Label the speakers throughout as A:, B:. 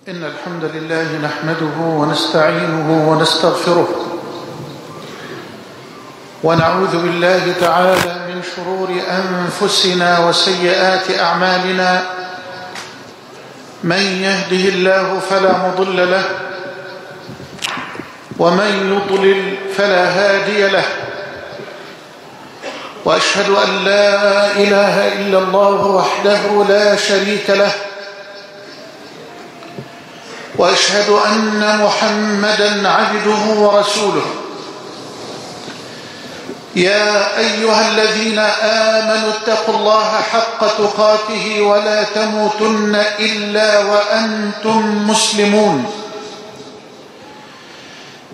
A: إن الحمد لله نحمده ونستعينه ونستغفره ونعوذ بالله تعالى من شرور أنفسنا وسيئات أعمالنا. من يهده الله فلا مضل له ومن يضلل فلا هادي له، وأشهد أن لا إله إلا الله وحده لا شريك له، وأشهد أن محمدًا عبده ورسوله. يا أيها الذين آمنوا اتقوا الله حق تقاته ولا تموتن إلا وأنتم مسلمون.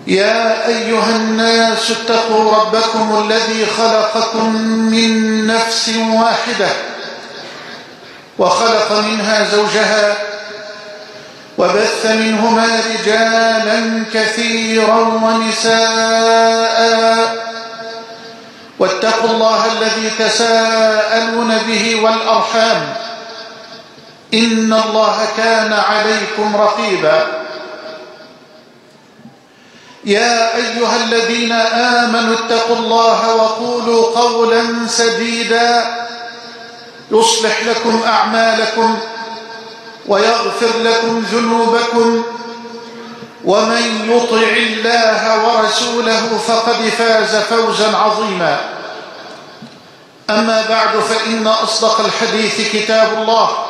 A: يا أيها الناس اتقوا ربكم الذي خلقكم من نفس واحدة وخلق منها زوجها وبث منهما رجالا كثيرا ونساء، واتقوا الله الذي تساءلون به والأرحام، إن الله كان عليكم رقيبا. يا أيها الذين آمنوا اتقوا الله وقولوا قولا سديدا يصلح لكم أعمالكم ويغفر لكم ذنوبكم، ومن يطع الله ورسوله فقد فاز فوزا عظيما. أما بعد، فإن أصدق الحديث كتاب الله،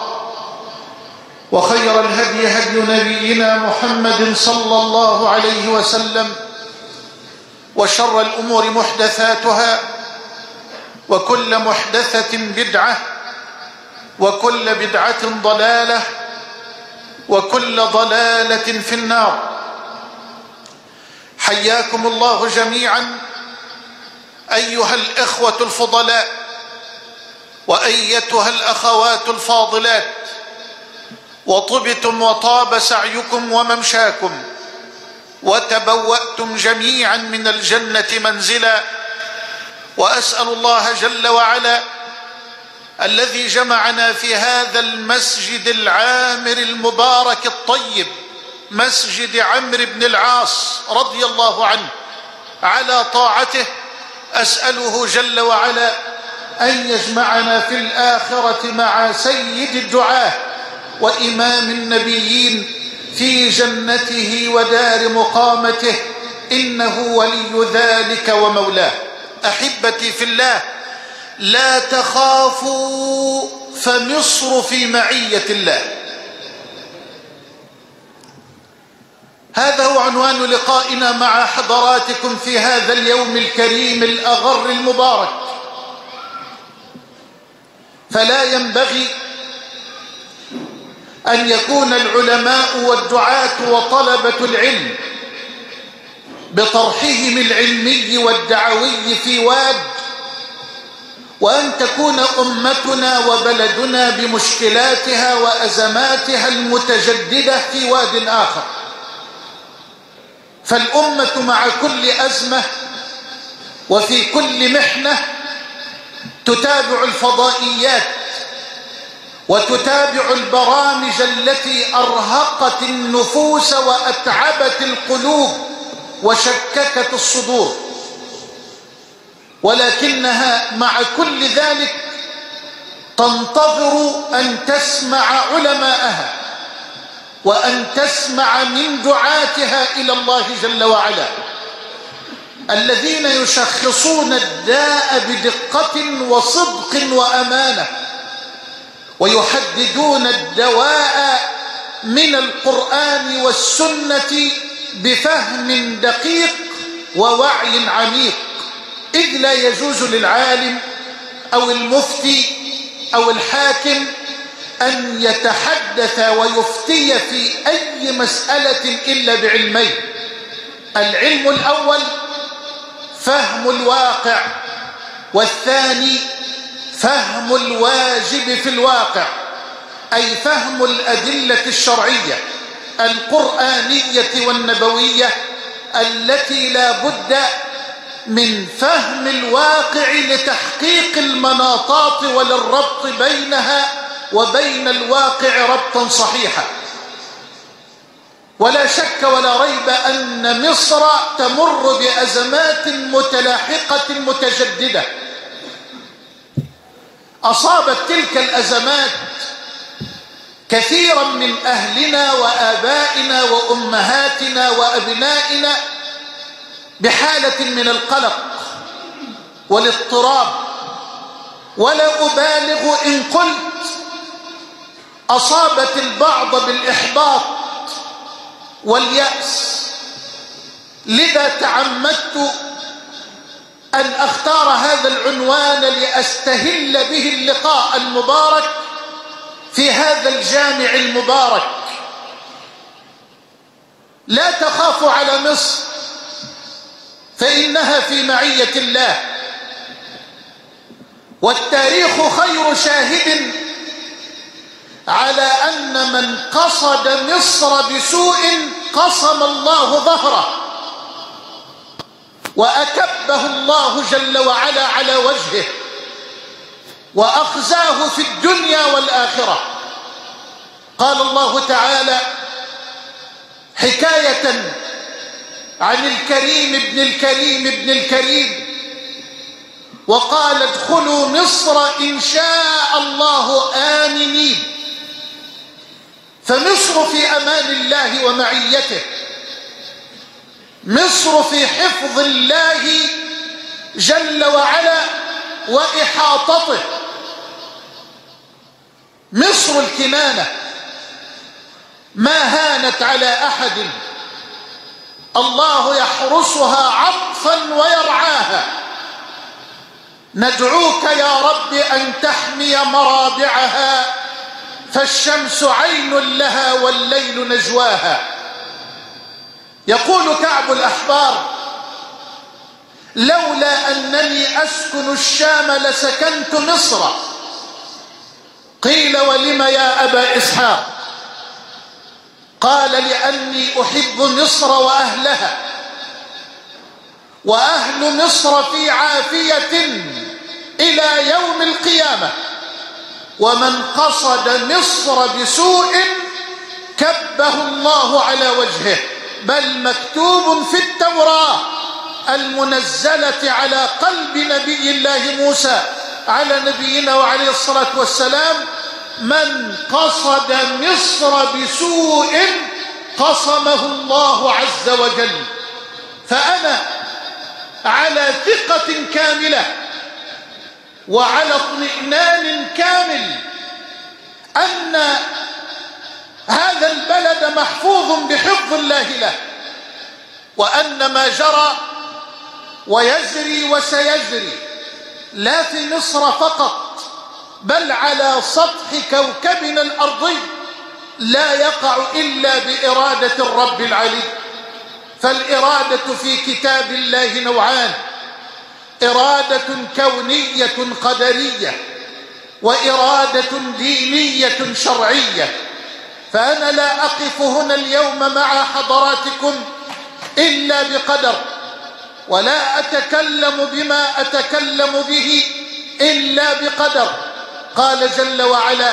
A: وخير الهدي هدي نبينا محمد صلى الله عليه وسلم، وشر الأمور محدثاتها، وكل محدثة بدعة، وكل بدعة ضلالة، وكل ضلالة في النار. حياكم الله جميعا أيها الإخوة الفضلاء، وأيتها الأخوات الفاضلات، وطبتم وطاب سعيكم وممشاكم، وتبوأتم جميعا من الجنة منزلا. وأسأل الله جل وعلا الذي جمعنا في هذا المسجد العامر المبارك الطيب، مسجد عمرو بن العاص رضي الله عنه، على طاعته، أسأله جل وعلا أن يجمعنا في الآخرة مع سيد الدعاة وإمام النبيين في جنته ودار مقامته، إنه ولي ذلك ومولاه. أحبتي في الله، لا تخافوا فمصر في معية الله. هذا هو عنوان لقائنا مع حضراتكم في هذا اليوم الكريم الأغر المبارك. فلا ينبغي أن يكون العلماء والدعاة وطلبة العلم بطرحهم العلمي والدعوي في واد، وأن تكون أمتنا وبلدنا بمشكلاتها وأزماتها المتجددة في واد آخر. فالأمة مع كل أزمة وفي كل محنة تتابع الفضائيات وتتابع البرامج التي أرهقت النفوس وأتعبت القلوب وشككت الصدور، ولكنها مع كل ذلك تنتظر أن تسمع علماءها وأن تسمع من دعاتها إلى الله جل وعلا، الذين يشخصون الداء بدقة وصدق وأمانة، ويحددون الدواء من القرآن والسنة بفهم دقيق ووعي عميق. إذ لا يجوز للعالم أو المفتي أو الحاكم أن يتحدث ويفتي في أي مسألة إلا بعلمين: العلم الأول فهم الواقع، والثاني فهم الواجب في الواقع، أي فهم الأدلة الشرعية القرآنية والنبوية التي لا بد من فهم الواقع لتحقيق المناطات وللربط بينها وبين الواقع ربطا صحيحا. ولا شك ولا ريب أن مصر تمر بأزمات متلاحقة متجددة. أصابت تلك الأزمات كثيرا من أهلنا وآبائنا وأمهاتنا وأبنائنا بحالة من القلق والاضطراب، ولا أبالغ إن قلت أصابت البعض بالإحباط واليأس. لذا تعمدت أن أختار هذا العنوان لأستهل به اللقاء المبارك في هذا الجامع المبارك. لا تخافوا على مصر فإنها في معية الله، والتاريخ خير شاهد على أن من قصد مصر بسوء قصم الله ظهره وأكبه الله جل وعلا على وجهه وأخزاه في الدنيا والآخرة. قال الله تعالى حكاية عن الكريم ابن الكريم ابن الكريم، وقال ادخلوا مصر إن شاء الله آمنين. فمصر في أمان الله ومعيته، مصر في حفظ الله جل وعلا وإحاطته. مصر الكنانة ما هانت على أحد، الله يحرسها عطفا ويرعاها. ندعوك يا رب أن تحمي مرابعها، فالشمس عين لها والليل نجواها. يقول كعب الأحبار لولا أنني أسكن الشام لسكنت مصر. قيل ولم يا أبا إسحاق؟ قال لأني أحب مصر وأهلها، وأهل مصر في عافية إلى يوم القيامة، ومن قصد مصر بسوء كبه الله على وجهه. بل مكتوب في التوراة المنزلة على قلب نبي الله موسى على نبينا وعليه الصلاة والسلام من قصد مصر بسوء قصمه الله عز وجل. فأنا على ثقة كاملة وعلى اطمئنان كامل أن هذا البلد محفوظ بحفظ الله له، وأن ما جرى ويجري وسيجري لا في مصر فقط بل على سطح كوكبنا الأرضي لا يقع إلا بإرادة الرب العلي. فالإرادة في كتاب الله نوعان: إرادة كونية قدرية، وإرادة دينية شرعية. فأنا لا أقف هنا اليوم مع حضراتكم إلا بقدر، ولا أتكلم بما أتكلم به إلا بقدر. قال جل وعلا: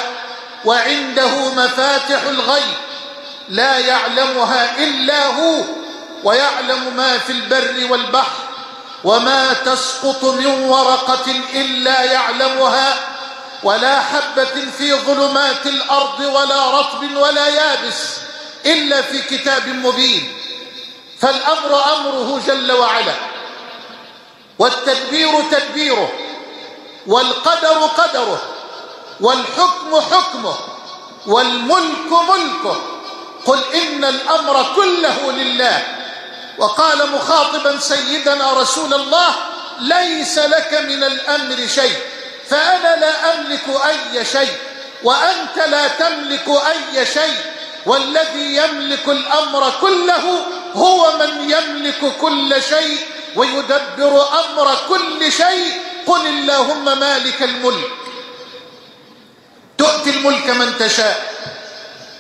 A: وعنده مفاتح الغيب لا يعلمها إلا هو ويعلم ما في البر والبحر وما تسقط من ورقة إلا يعلمها ولا حبة في ظلمات الأرض ولا رطب ولا يابس إلا في كتاب مبين. فالأمر أمره جل وعلا، والتدبير تدبيره، والقدر قدره، والحكم حكمه، والملك ملكه. قل إن الأمر كله لله. وقال مخاطبا سيدنا رسول الله: ليس لك من الأمر شيء، فأنا لا أملك أي شيء وأنت لا تملك أي شيء، والذي يملك الأمر كله هو من يملك كل شيء ويدبر أمر كل شيء. قل اللهم مالك الملك تؤتي الملك من تشاء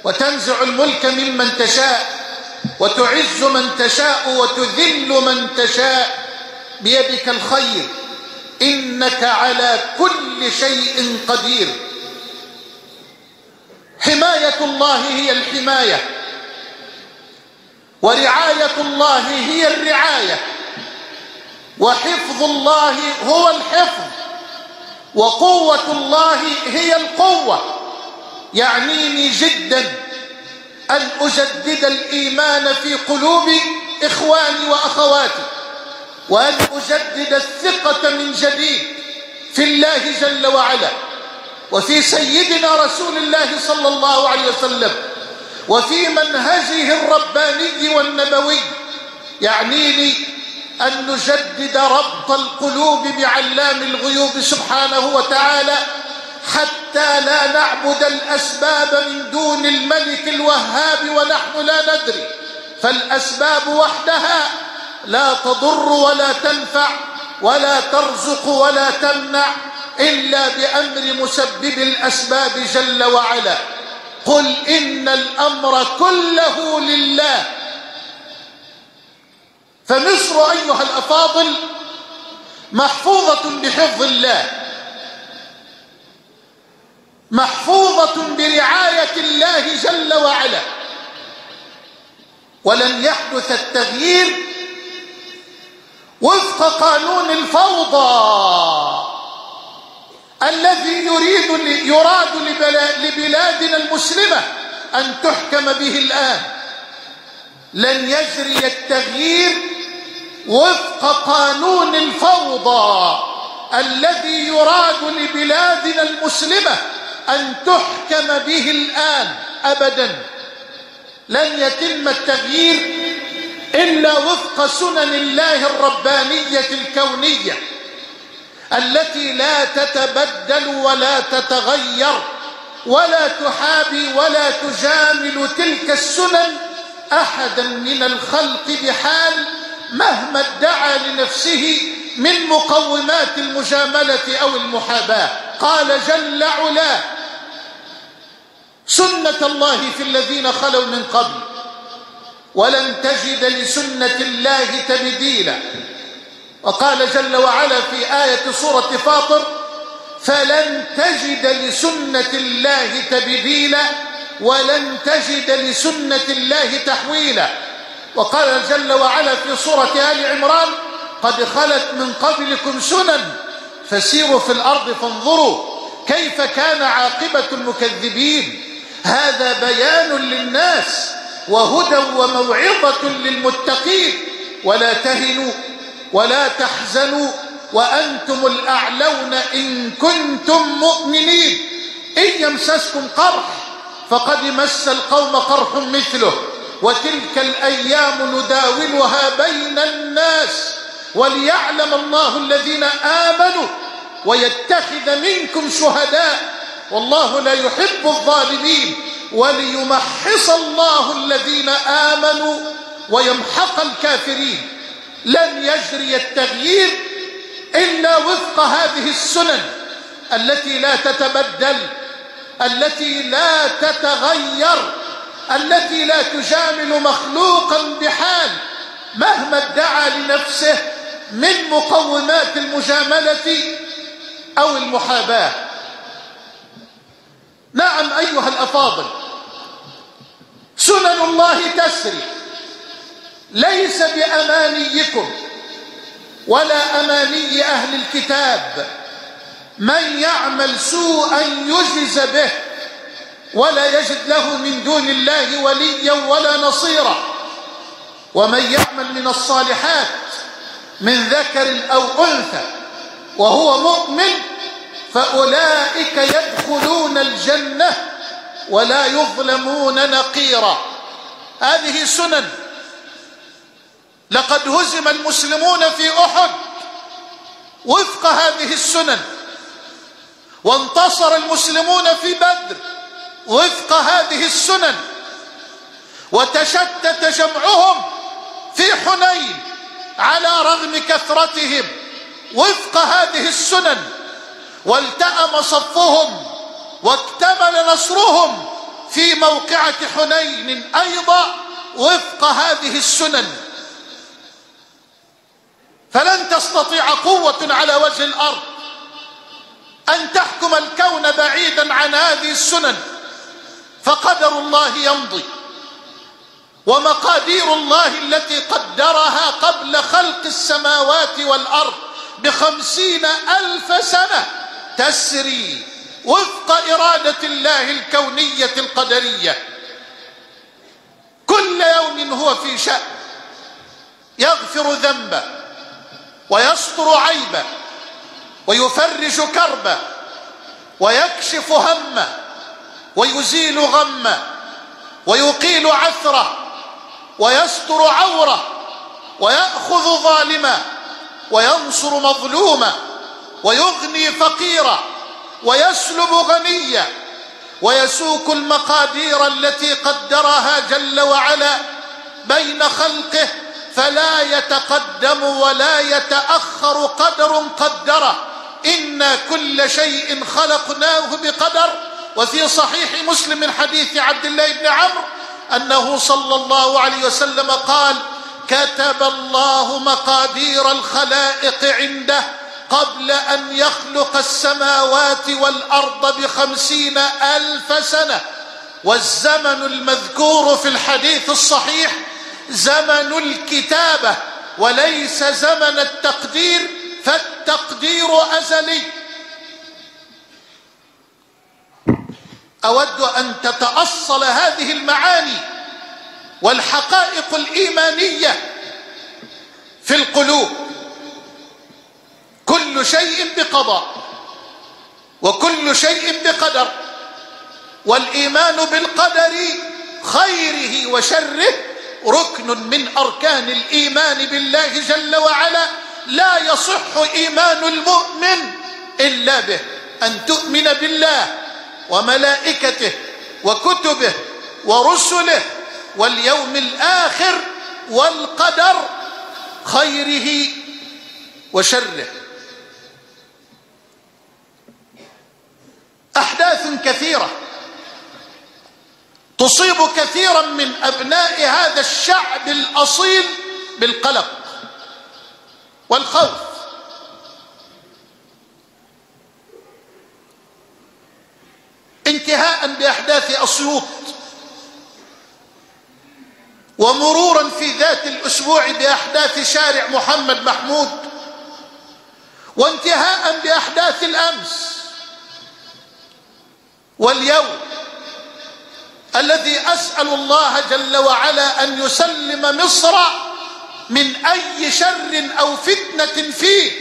A: وتنزع الملك ممن تشاء وتعز من تشاء وتذل من تشاء، بيدك الخير إنك على كل شيء قدير. حماية الله هي الحماية، ورعاية الله هي الرعاية، وحفظ الله هو الحفظ، وقوة الله هي القوة. يعنيني جدا أن أجدد الإيمان في قلوب إخواني وأخواتي، وأن أجدد الثقة من جديد في الله جل وعلا، وفي سيدنا رسول الله صلى الله عليه وسلم، وفي منهجه الرباني والنبوي. يعنيني أن نجدد ربط القلوب بعلام الغيوب سبحانه وتعالى، حتى لا نعبد الأسباب من دون الملك الوهاب ونحن لا ندري. فالأسباب وحدها لا تضر ولا تنفع ولا ترزق ولا تمنع إلا بأمر مسبب الأسباب جل وعلا. قل إن الأمر كله لله. فمصر أيها الأفاضل محفوظة بحفظ الله، محفوظة برعاية الله جل وعلا، ولن يحدث التغيير وفق قانون الفوضى الذي يراد لبلادنا المسلمة أن تحكم به الآن. لن يجري التغيير وفق قانون الفوضى الذي يراد لبلادنا المسلمة أن تحكم به الآن أبدا. لن يتم التغيير إلا وفق سنن الله الربانية الكونية التي لا تتبدل ولا تتغير ولا تحابي ولا تجامل تلك السنن أحدا من الخلق بحال، مهما ادعى لنفسه من مقومات المجاملة أو المحاباة. قال جل علاه: سنة الله في الذين خلوا من قبل ولن تجد لسنة الله تبديلا. وقال جل وعلا في آية سورة فاطر: فلن تجد لسنة الله تبديلا ولن تجد لسنة الله تحويلا. وقال جل وعلا في سورة آل عمران: قد خلت من قبلكم سنن فسيروا في الأرض فانظروا كيف كان عاقبة المكذبين. هذا بيان للناس وهدى وموعظة للمتقين. ولا تهنوا ولا تحزنوا وأنتم الأعلون إن كنتم مؤمنين. إن يمسسكم قرح فقد مس القوم قرح مثله وتلك الأيام نداولها بين الناس وليعلم الله الذين آمنوا ويتخذ منكم شهداء والله لا يحب الظالمين وليمحص الله الذين آمنوا ويمحق الكافرين. لن يجري التغيير إلا وفق هذه السنن التي لا تتبدل، التي لا تتغير، التي لا تجامل مخلوقا بحال مهما ادعى لنفسه من مقومات المجاملة أو المحاباة. نعم أيها الأفاضل، سنن الله تسري، ليس بأمانيكم ولا أماني أهل الكتاب. من يعمل سوءا يجز به ولا يجد له من دون الله وليا ولا نصيرا. ومن يعمل من الصالحات من ذكر أو أنثى وهو مؤمن فأولئك يدخلون الجنة ولا يظلمون نقيرا. هذه سنن. لقد هزم المسلمون في أحد وفق هذه السنن، وانتصر المسلمون في بدر وفق هذه السنن، وتشتت جمعهم في حنين على رغم كثرتهم وفق هذه السنن، والتأم صفهم واكتمل نصرهم في موقعة حنين أيضا وفق هذه السنن. فلن تستطيع قوة على وجه الأرض أن تحكم الكون بعيدا عن هذه السنن، فقدر الله يمضي ومقادير الله التي قدرها قبل خلق السماوات والأرض ب50,000 سنة تسري وفق إرادة الله الكونية القدرية. كل يوم هو في شأن، يغفر ذنبه ويستر عيبه ويفرج كربه ويكشف همه ويزيل غمه ويقيل عثره ويستر عوره ويأخذ ظالما وينصر مظلوما ويغني فقيرا ويسلب غنيا ويسوق المقادير التي قدرها جل وعلا بين خلقه، فلا يتقدم ولا يتأخر قدر قدره. إنا كل شيء خلقناه بقدر. وفي صحيح مسلم من حديث عبد الله بن عمرو أنه صلى الله عليه وسلم قال: كتب الله مقادير الخلائق عنده قبل أن يخلق السماوات والأرض ب50,000 سنة. والزمن المذكور في الحديث الصحيح زمن الكتابة وليس زمن التقدير، فالتقدير أزلي. أود أن تتأصل هذه المعاني والحقائق الإيمانية في القلوب. كل شيء بقضاء وكل شيء بقدر، والإيمان بالقدر خيره وشره ركن من أركان الإيمان بالله جل وعلا. لا يصح إيمان المؤمن إلا به، أن تؤمن بالله وملائكته وكتبه ورسله واليوم الآخر والقدر خيره وشره. أحداث كثيرة تصيب كثيرا من أبناء هذا الشعب الأصيل بالقلق والخوف. انتهاء بأحداث أسيوط، ومرورا في ذات الأسبوع بأحداث شارع محمد محمود، وانتهاء بأحداث الأمس واليوم الذي أسأل الله جل وعلا أن يسلم مصر من أي شر أو فتنة فيه.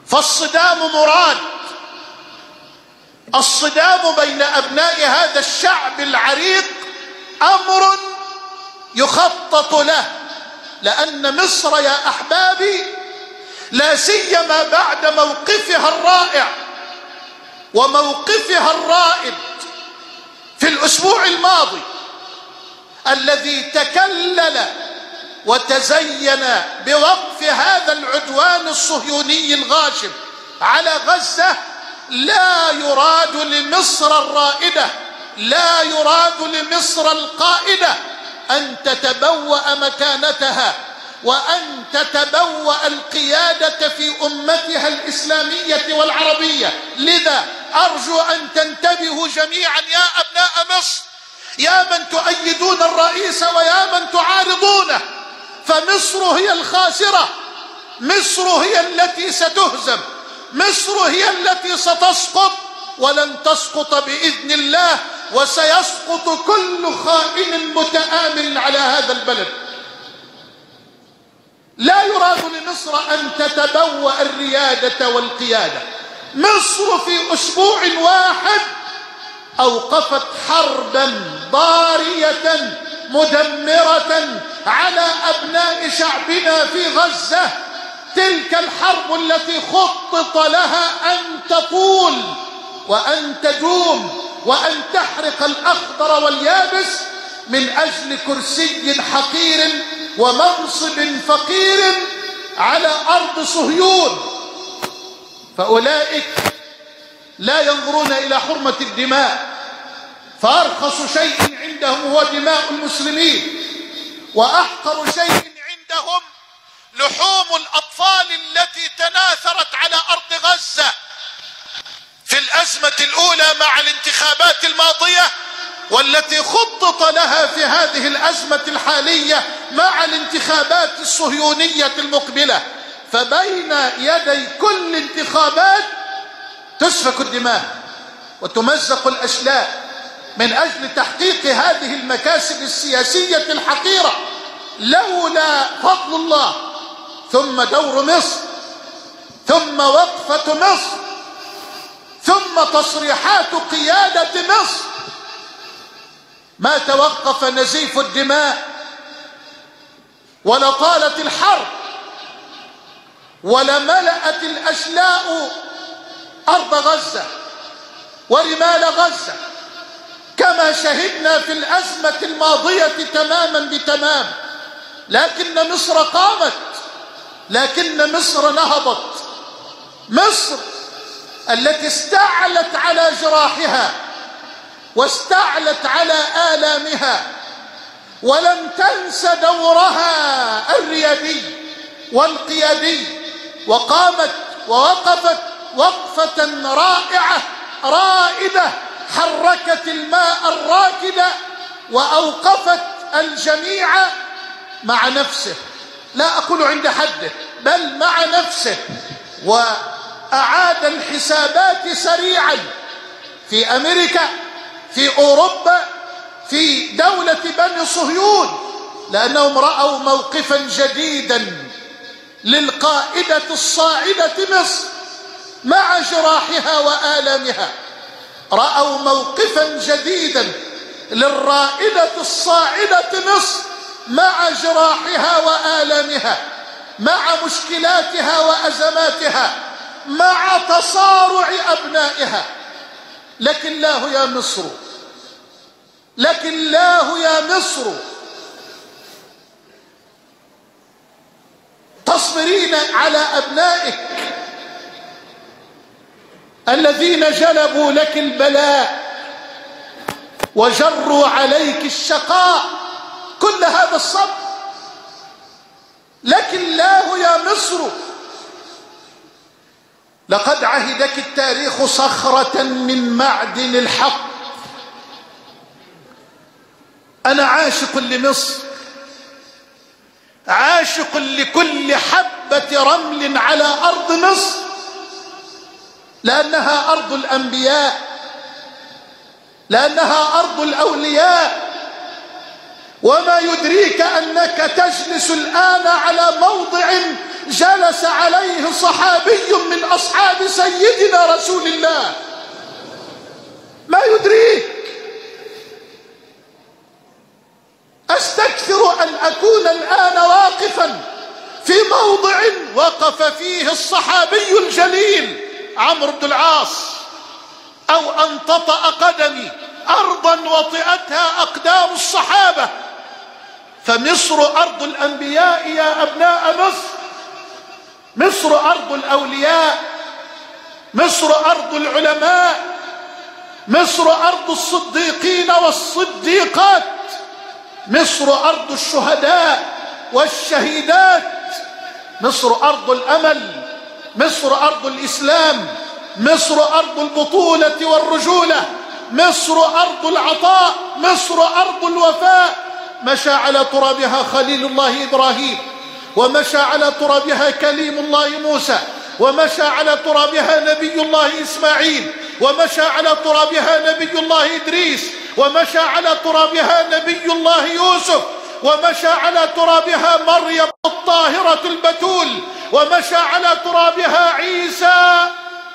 A: فالصدام مراد، الصدام بين أبناء هذا الشعب العريق أمر يخطط له، لأن مصر يا أحبابي لا سيما بعد موقفها الرائع وموقفها الرائد في الأسبوع الماضي الذي تكلل وتزين بوقف هذا العدوان الصهيوني الغاشم على غزة، لا يراد لمصر الرائدة، لا يراد لمصر القائدة أن تتبوأ مكانتها وأن تتبوأ القيادة في أمتها الإسلامية والعربية. لذا أرجو أن تنتبهوا جميعا يا أبناء مصر، يا من تؤيدون الرئيس ويا من تعارضونه، فمصر هي الخاسرة، مصر هي التي ستهزم، مصر هي التي ستسقط، ولن تسقط بإذن الله، وسيسقط كل خائن متآمر على هذا البلد. لا يراد لمصر أن تتبوأ الريادة والقيادة. مصر في أسبوع واحد أوقفت حربا ضارية مدمرة على أبناء شعبنا في غزة، تلك الحرب التي خطط لها أن تطول وأن تدوم وأن تحرق الأخضر واليابس من أجل كرسي حقير ومنصب فقير على أرض صهيون. فأولئك لا ينظرون إلى حرمة الدماء، فأرخص شيء عندهم هو دماء المسلمين، وأحقر شيء عندهم لحوم الأطفال التي تناثرت على أرض غزة في الأزمة الأولى مع الانتخابات الماضية. والتي خطط لها في هذه الأزمة الحالية مع الانتخابات الصهيونية المقبلة. فبين يدي كل انتخابات تسفك الدماء وتمزق الأشلاء من أجل تحقيق هذه المكاسب السياسية الحقيرة، لولا فضل الله ثم دور مصر ثم وقفة مصر ثم تصريحات قيادة مصر ما توقف نزيف الدماء ولا طالت الحرب ولا ملأت الأشلاء أرض غزة ورمال غزة كما شهدنا في الأزمة الماضية تماما بتمام. لكن مصر قامت، لكن مصر نهضت، مصر التي استعلت على جراحها واستعلت على آلامها ولم تنس دورها الريادي والقيادي، وقامت ووقفت وقفة رائعة رائدة، حركت الماء الراكد وأوقفت الجميع مع نفسه، لا أقول عند حده بل مع نفسه، وأعاد الحسابات سريعا في أمريكا، في أوروبا، في دولة بني صهيون، لأنهم رأوا موقفا جديدا للقائدة الصاعدة مصر مع جراحها وآلامها، رأوا موقفا جديدا للرائدة الصاعدة مصر مع جراحها وآلامها، مع مشكلاتها وأزماتها، مع تصارع أبنائها. لك الله يا مصر، لك الله يا مصر، تصبرين على أبنائك الذين جلبوا لك البلاء وجروا عليك الشقاء، كل هذا الصبر. لك الله يا مصر. لقد عهدك التاريخ صخرة من معدن الحق. أنا عاشق لمصر، عاشق لكل حبة رمل على أرض مصر، لأنها أرض الأنبياء، لأنها أرض الأولياء. وما يدريك أنك تجلس الآن على موضع جلس عليه صحابي من أصحاب سيدنا رسول الله؟ ما يدريك؟ أستكثر أن أكون الآن واقفا في موضع وقف فيه الصحابي الجليل عمرو بن العاص، أو أن تطأ قدمي أرضا وطئتها أقدام الصحابة. فمصر أرض الأنبياء يا أبناء مصر، مصر أرض الأولياء، مصر أرض العلماء، مصر أرض الصديقين والصديقات، مصر أرض الشهداء والشهيدات، مصر أرض الأمل، مصر أرض الإسلام، مصر أرض البطولة والرجولة، مصر أرض العطاء، مصر أرض الوفاء. مشى على ترابها خليل الله إبراهيم، ومشى على ترابها كليم الله موسى، ومشى على ترابها نبي الله إسماعيل، ومشى على ترابها نبي الله إدريس، ومشى على ترابها نبي الله يوسف، ومشى على ترابها مريم الطاهرة البتول، ومشى على ترابها عيسى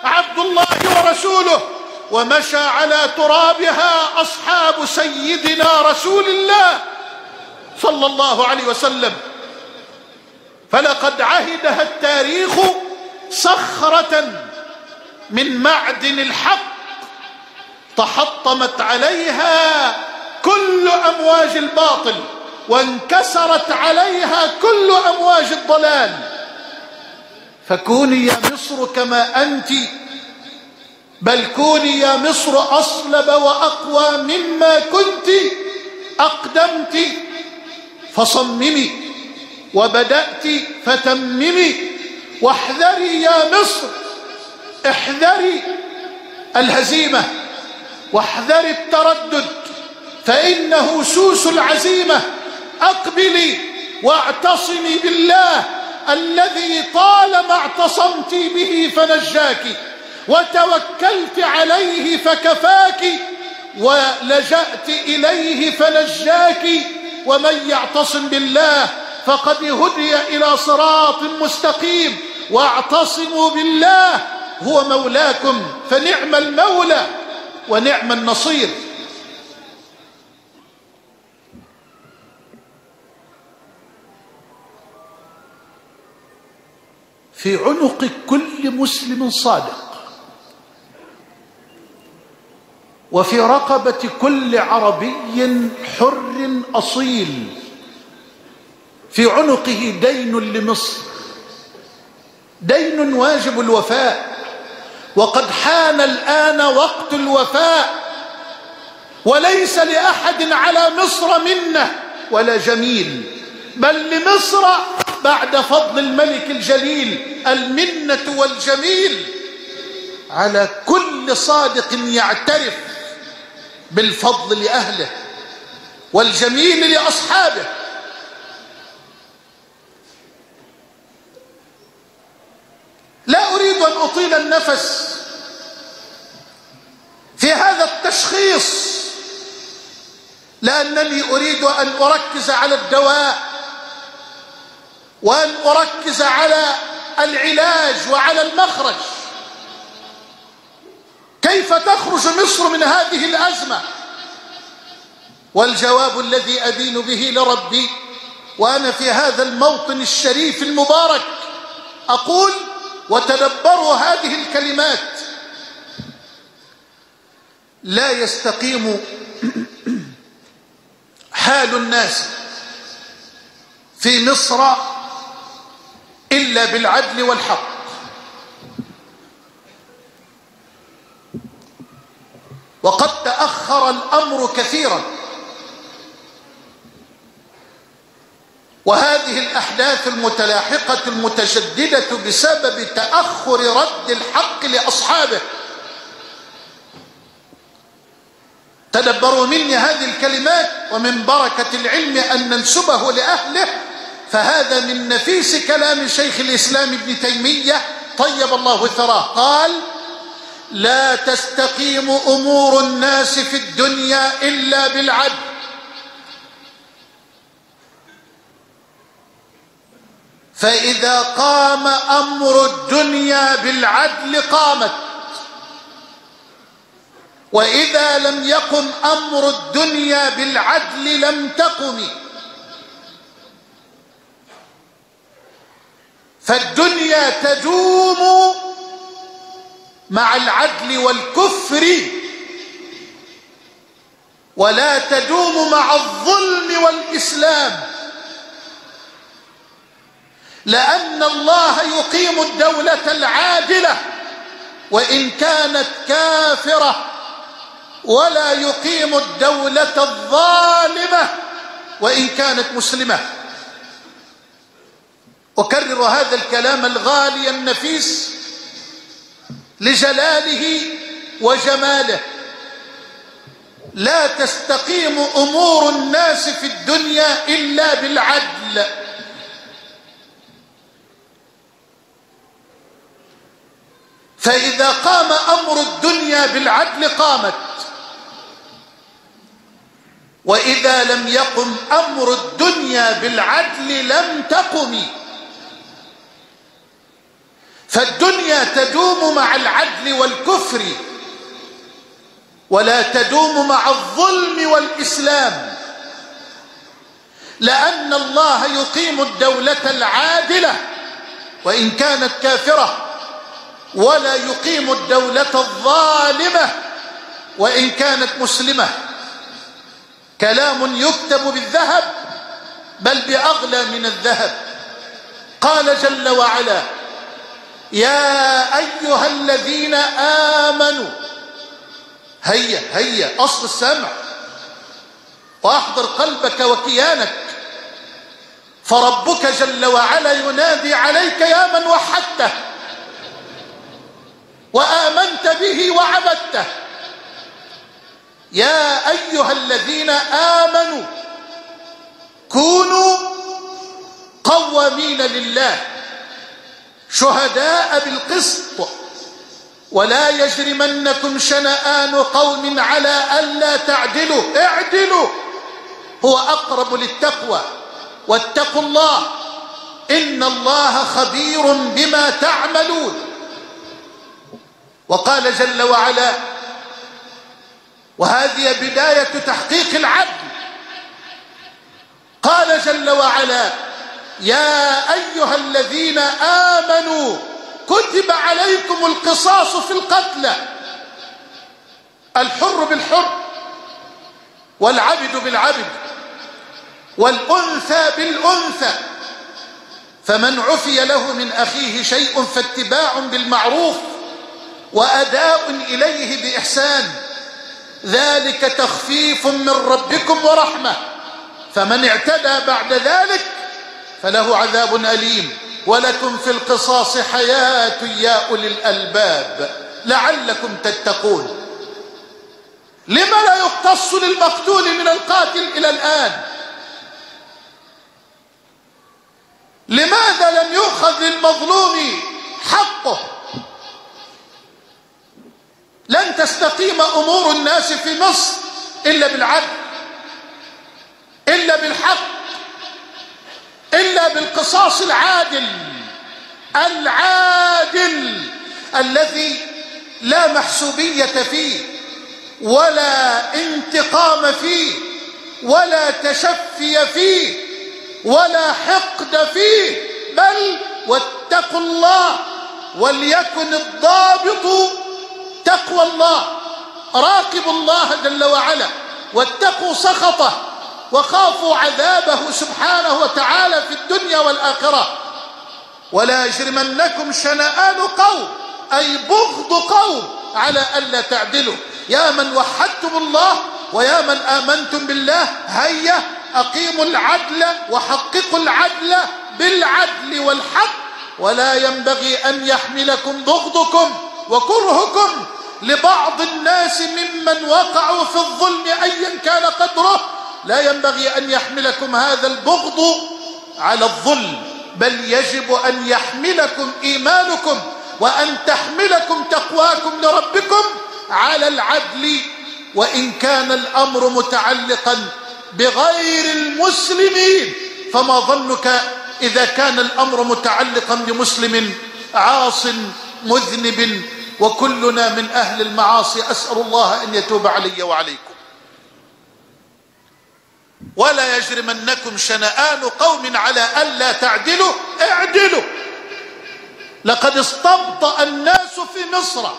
A: عبد الله ورسوله، ومشى على ترابها أصحاب سيدنا رسول الله صلى الله عليه وسلم. فلقد عهدها التاريخ صخرة من معدن الحق تحطمت عليها كل أمواج الباطل وانكسرت عليها كل أمواج الضلال. فكوني يا مصر كما أنت، بل كوني يا مصر أصلب وأقوى مما كنت أقدمت. فصممي وبدأت فتممي، واحذري يا مصر، احذري الهزيمة، واحذري التردد، فإنه سوس العزيمة. أقبلي واعتصمي بالله الذي طالما اعتصمت به فنجاك، وتوكلت عليه فكفاك، ولجأت إليه فنجاك. ومن يعتصم بالله فقد هدي إلى صراط مستقيم. واعتصموا بالله هو مولاكم، فنعم المولى ونعم النصير. في عنق كل مسلم صادق، وفي رقبة كل عربي حر أصيل، في عنقه دين لمصر، دين واجب الوفاء، وقد حان الآن وقت الوفاء. وليس لأحد على مصر منة ولا جميل، بل لمصر بعد فضل الملك الجليل المنة والجميل على كل صادق يعترف بالفضل لأهله والجميل لأصحابه. لا أريد أن أطيل النفس في هذا التشخيص، لأنني أريد أن أركز على الدواء، وأن أركز على العلاج وعلى المخرج. كيف تخرج مصر من هذه الأزمة؟ والجواب الذي أدين به لربي وأنا في هذا الموطن الشريف المبارك أقول: وتدبروا هذه الكلمات. لا يستقيم حال الناس في مصر إلا بالعدل والحق. وقد تأخر الأمر كثيرا، وهذه الأحداث المتلاحقة المتشددة بسبب تأخر رد الحق لأصحابه. تدبروا مني هذه الكلمات، ومن بركة العلم أن ننسبه لأهله، فهذا من نفيس كلام شيخ الإسلام ابن تيمية طيب الله ثراه. قال: لا تستقيم أمور الناس في الدنيا إلا بالعدل، فإذا قام أمر الدنيا بالعدل قامت، وإذا لم يقم أمر الدنيا بالعدل لم تقم. فالدنيا تدوم مع العدل والكفر، ولا تدوم مع الظلم والإسلام، لأن الله يقيم الدولة العادلة وإن كانت كافرة، ولا يقيم الدولة الظالمة وإن كانت مسلمة. أكرر هذا الكلام الغالي النفيس لجلاله وجماله: لا تستقيم أمور الناس في الدنيا إلا بالعدل، فإذا قام أمر الدنيا بالعدل قامت، وإذا لم يقم أمر الدنيا بالعدل لم تقم. فالدنيا تدوم مع العدل والكفر، ولا تدوم مع الظلم والإسلام، لأن الله يقيم الدولة العادلة وإن كانت كافرة، ولا يقيم الدولة الظالمة وإن كانت مسلمة. كلام يكتب بالذهب، بل بأغلى من الذهب. قال جل وعلا: يا أيها الذين آمنوا. هيا أصل السمع، وأحضر قلبك وكيانك، فربك جل وعلا ينادي عليك يا من وحدته وآمنت به وعبدته. يا أيها الذين آمنوا كونوا قوامين لله شهداء بالقسط ولا يجرمنكم شنآن قوم على ألا تعدلوا، اعدلوا هو أقرب للتقوى، واتقوا الله إن الله خبير بما تعملون. وقال جل وعلا، وهذه بداية تحقيق العدل، قال جل وعلا يا أيها الذين آمنوا كتب عليكم القصاص في القتلى، الحر بالحر والعبد بالعبد والأنثى بالأنثى، فمن عفي له من أخيه شيء فاتباع بالمعروف وأداء إليه بإحسان، ذلك تخفيف من ربكم ورحمة، فمن اعتدى بعد ذلك فله عذاب أليم، ولكم في القصاص حياة يا أولي الألباب لعلكم تتقون. لما لا يقتص للمقتول من القاتل إلى الآن؟ لماذا لم يؤخذ للمظلوم حقه؟ لن تستقيم أمور الناس في مصر إلا بالعدل، إلا بالحق، إلا بالقصاص العادل العادل الذي لا محسوبية فيه ولا انتقام فيه ولا تشفي فيه ولا حقد فيه، بل واتقوا الله، وليكن الضابط تقوى الله، راقبوا الله جل وعلا واتقوا سخطه وخافوا عذابه سبحانه وتعالى في الدنيا والآخرة. ولا يجرمنكم شنآن قوم، أي بغض قوم، على ألا تعدلوا. يا من وحدتم الله ويا من آمنتم بالله، هيا أقيموا العدل وحققوا العدل بالعدل والحق، ولا ينبغي أن يحملكم بغضكم وكرهكم لبعض الناس ممن وقعوا في الظلم أيا كان قدره، لا ينبغي أن يحملكم هذا البغض على الظلم، بل يجب أن يحملكم إيمانكم وأن تحملكم تقواكم لربكم على العدل، وإن كان الأمر متعلقا بغير المسلمين، فما ظنك إذا كان الأمر متعلقا بمسلم عاص مذنب، وكلنا من أهل المعاصي، أسأل الله أن يتوب علي وعليكم. ولا يجرمنكم شنآن قوم على ألا تعدلوا، اعدلوا. لقد استبطأ الناس في مصر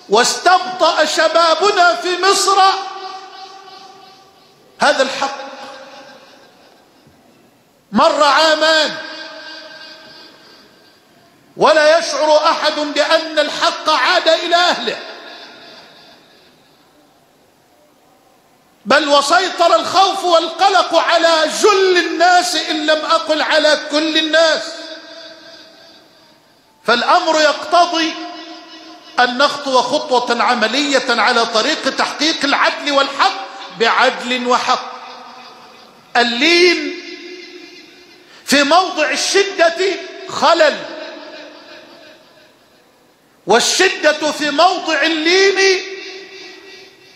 A: واستبطأ شبابنا في مصر هذا الحق. مر عامان ولا يشعر أحد بأن الحق عاد إلى أهله، بل وسيطر الخوف والقلق على جل الناس إن لم أقل على كل الناس. فالأمر يقتضي أن نخطو خطوة عملية على طريق تحقيق العدل والحق بعدل وحق. اللين في موضع الشدة خلل، والشدة في موضع اللين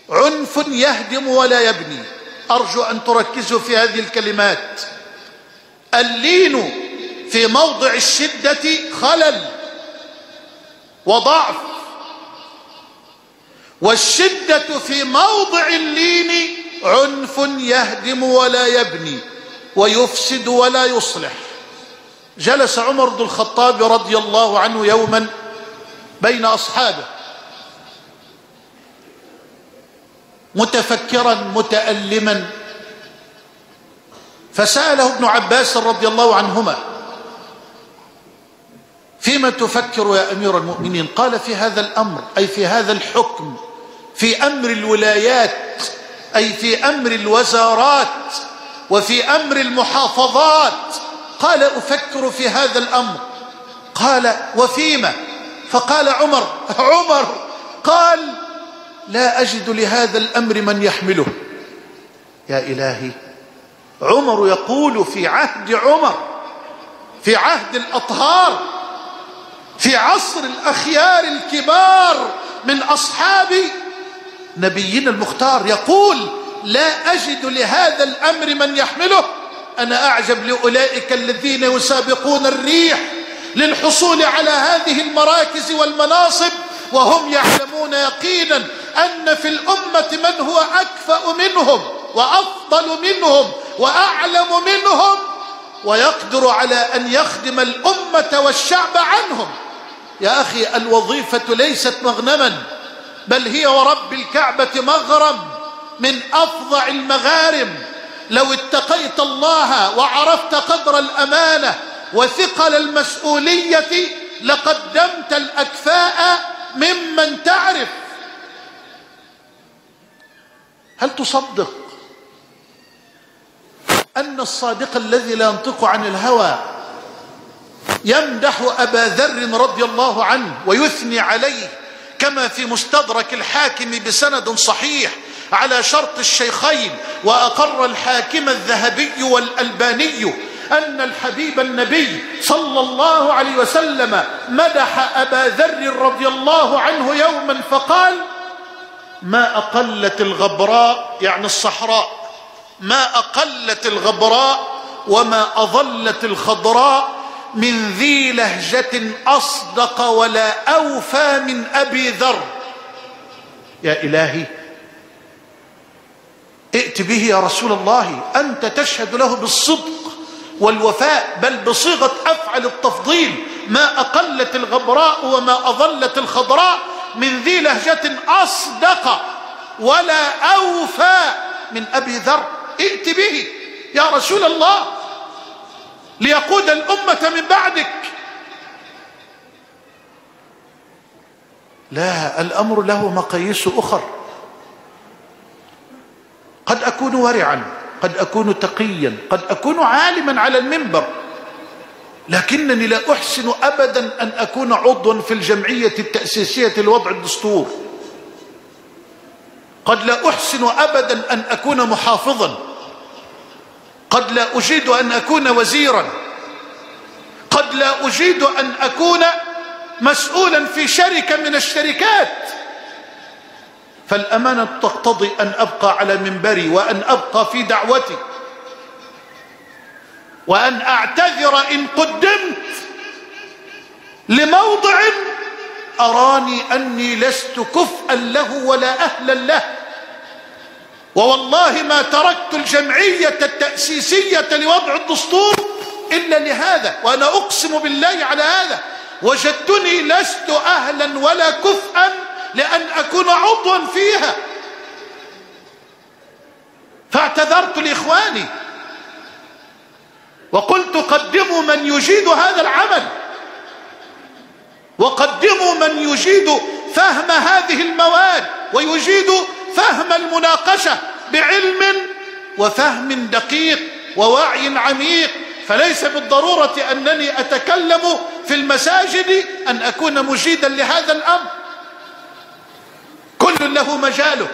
A: عنف يهدم ولا يبني. أرجو أن تركزوا في هذه الكلمات. اللين في موضع الشدة خلل وضعف، والشدة في موضع اللين عنف يهدم ولا يبني ويفسد ولا يصلح. جلس عمر بن الخطاب رضي الله عنه يوما بين أصحابه متفكرا متألما، فسأله ابن عباس رضي الله عنهما: فيما تفكر يا أمير المؤمنين؟ قال: في هذا الأمر، أي في هذا الحكم، في أمر الولايات، أي في أمر الوزارات وفي أمر المحافظات. قال: أفكر في هذا الأمر. قال: وفيما؟ فقال عمر قال: لا أجد لهذا الأمر من يحمله. يا إلهي، عمر يقول في عهد عمر، في عهد الأطهار، في عصر الأخيار الكبار من أصحاب نبينا المختار، يقول لا أجد لهذا الأمر من يحمله. أنا أعجب لأولئك الذين يسابقون الريح للحصول على هذه المراكز والمناصب وهم يعلمون يقينا أن في الأمة من هو أكفأ منهم وأفضل منهم وأعلم منهم ويقدر على أن يخدم الأمة والشعب عنهم. يا أخي، الوظيفة ليست مغنما، بل هي ورب الكعبة مغرم من أفظع المغارم. لو اتقيت الله وعرفت قدر الأمانة وثقل المسؤولية لقدمت الأكفاء ممن تعرف. هل تصدق أن الصادق الذي لا ينطق عن الهوى يمدح أبا ذر رضي الله عنه ويثني عليه كما في مستدرك الحاكم بسند صحيح على شرط الشيخين، وأقر الحاكم الذهبي والألباني أن الحبيب النبي صلى الله عليه وسلم مدح أبا ذر رضي الله عنه يوما فقال: ما أقلت الغبراء، يعني الصحراء، ما أقلت الغبراء وما أظلت الخضراء من ذي لهجة أصدق ولا أوفى من أبي ذر. يا إلهي، ائت به يا رسول الله، أنت تشهد له بالصدق والوفاء، بل بصيغة أفعل التفضيل: ما أقلت الغبراء وما أظلت الخضراء من ذي لهجة أصدق ولا أوفى من أبي ذر. ائت به يا رسول الله ليقود الأمة من بعدك. لا، الأمر له مقاييس أخر. قد أكون ورعا، قد أكون تقيا، قد أكون عالما على المنبر، لكنني لا أحسن أبدا أن أكون عضوا في الجمعية التأسيسية لوضع الدستور. قد لا أحسن أبدا أن أكون محافظا، قد لا أجيد أن أكون وزيرا، قد لا أجيد أن أكون مسؤولا في شركة من الشركات. فالأمانة تقتضي أن أبقى على منبري وأن أبقى في دعوتي وأن أعتذر إن قدمت لموضع أراني أني لست كفءا له ولا أهلا له. ووالله ما تركت الجمعية التأسيسية لوضع الدستور إلا لهذا، وأنا أقسم بالله على هذا. وجدتني لست أهلا ولا كفءا لأن أكون عضوا فيها، فاعتذرت لإخواني وقلت: قدموا من يجيد هذا العمل، وقدموا من يجيد فهم هذه المواد ويجيد فهم المناقشة بعلم وفهم دقيق ووعي عميق. فليس بالضرورة أنني أتكلم في المساجد أن أكون مجيدا لهذا الأمر، كل له مجاله.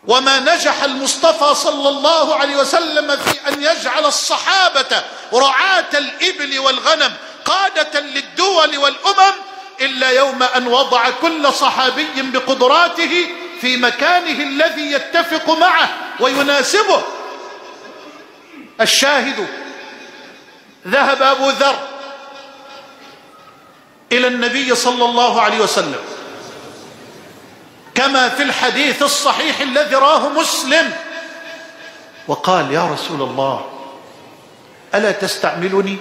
A: وما نجح المصطفى صلى الله عليه وسلم في أن يجعل الصحابة رعاة الإبل والغنم قادة للدول والأمم إلا يوم أن وضع كل صحابي بقدراته في مكانه الذي يتفق معه ويناسبه. الشاهد: ذهب أبو ذر إلى النبي صلى الله عليه وسلم كما في الحديث الصحيح الذي راه مسلم، وقال: يا رسول الله، ألا تستعملني؟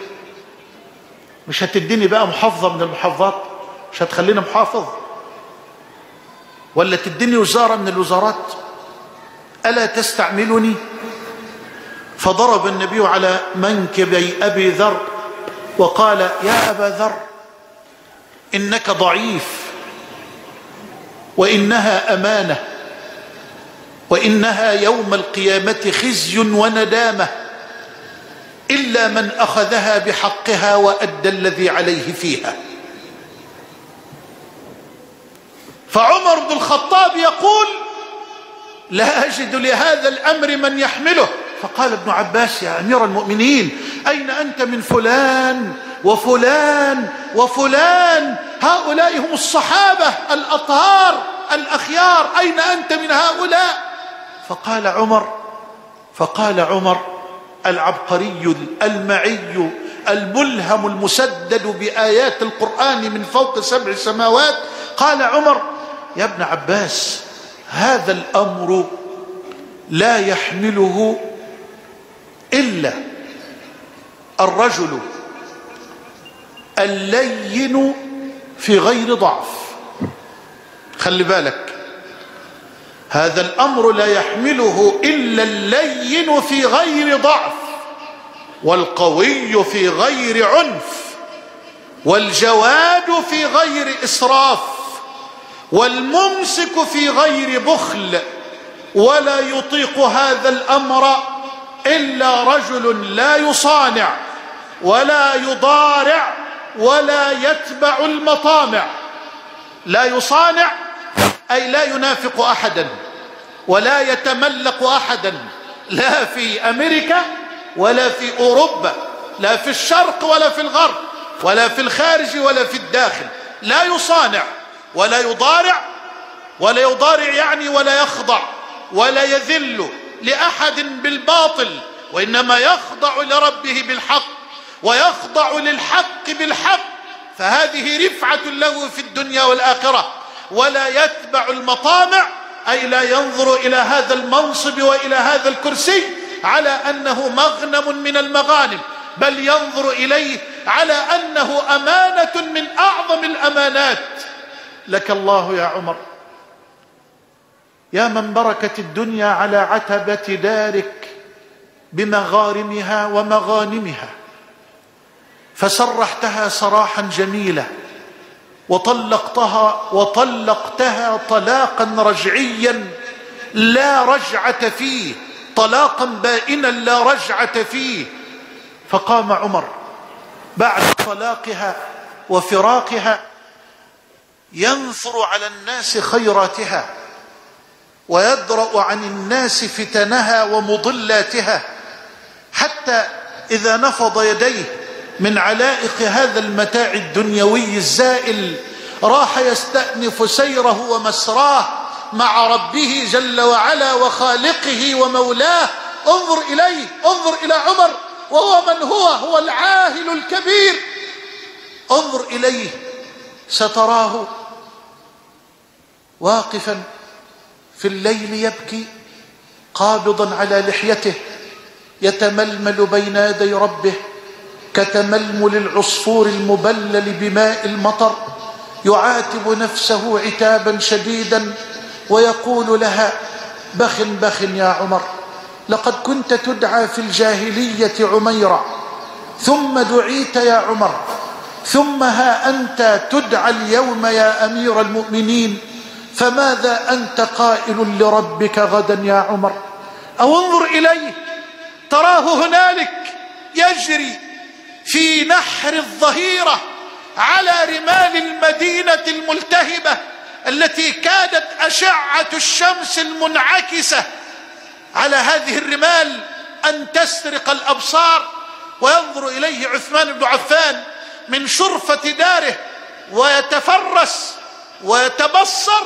A: مش هتديني بقى محافظة من المحافظات؟ مش هتخليني محافظ؟ ولا تديني وزارة من الوزارات؟ ألا تستعملني؟ فضرب النبي على منكبي أبي ذر وقال: يا أبا ذر، إنك ضعيف، وإنها أمانة، وإنها يوم القيامة خزي وندامة، إلا من أخذها بحقها وأدى الذي عليه فيها. فعمر بن الخطاب يقول لا أجد لهذا الأمر من يحمله. فقال ابن عباس يا أمير المؤمنين أين أنت من فلان وفلان وفلان؟ هؤلاء هم الصحابة الأطهار الأخيار، أين أنت من هؤلاء؟ فقال عمر العبقري المعي الملهم المسدد بآيات القرآن من فوق 7 سماوات، قال عمر يا ابن عباس هذا الأمر لا يحمله إلا الرجل اللين في غير ضعف. خلي بالك، هذا الأمر لا يحمله إلا اللين في غير ضعف، والقوي في غير عنف، والجواد في غير إسراف، والممسك في غير بخل. ولا يطيق هذا الأمر إلا رجل لا يصانع ولا يضارع ولا يتبع المطامع. لا يصانع أي لا ينافق أحدا ولا يتملق أحدا، لا في أمريكا ولا في أوروبا، لا في الشرق ولا في الغرب، ولا في الخارج ولا في الداخل. لا يصانع ولا يضارع يعني ولا يخضع ولا يذل لأحد بالباطل، وإنما يخضع لربه بالحق ويخضع للحق بالحق، فهذه رفعة له في الدنيا والآخرة. ولا يتبع المطامع أي لا ينظر إلى هذا المنصب وإلى هذا الكرسي على أنه مغنم من المغانم، بل ينظر إليه على أنه أمانة من أعظم الأمانات. لك الله يا عمر، يا من بركت الدنيا على عتبة دارك بمغارمها ومغانمها، فسرحتها سراحا جميلا وطلقتها طلاقا رجعيا لا رجعة فيه، طلاقا بائنا لا رجعة فيه. فقام عمر بعد طلاقها وفراقها ينثر على الناس خيراتها ويدرأ عن الناس فتنها ومضلاتها، حتى إذا نفض يديه من علائق هذا المتاع الدنيوي الزائل راح يستأنف سيره ومسراه مع ربه جل وعلا وخالقه ومولاه. انظر إليه، انظر إلى عمر وهو من هو العاهل الكبير. انظر إليه ستراه واقفا في الليل يبكي قابضا على لحيته يتململ بين يدي ربه كتململ العصفور المبلل بماء المطر، يعاتب نفسه عتابا شديدا ويقول لها بخ بخ يا عمر، لقد كنت تدعى في الجاهلية عميرا، ثم دعيت يا عمر، ثم ها أنت تدعى اليوم يا أمير المؤمنين، فماذا أنت قائل لربك غدا يا عمر؟ أو انظر إليه تراه هنالك يجري في نحر الظهيرة على رمال المدينة الملتهبة التي كادت أشعة الشمس المنعكسة على هذه الرمال أن تسرق الأبصار. وينظر إليه عثمان بن عفان من شرفة داره ويتفرس ويتبصر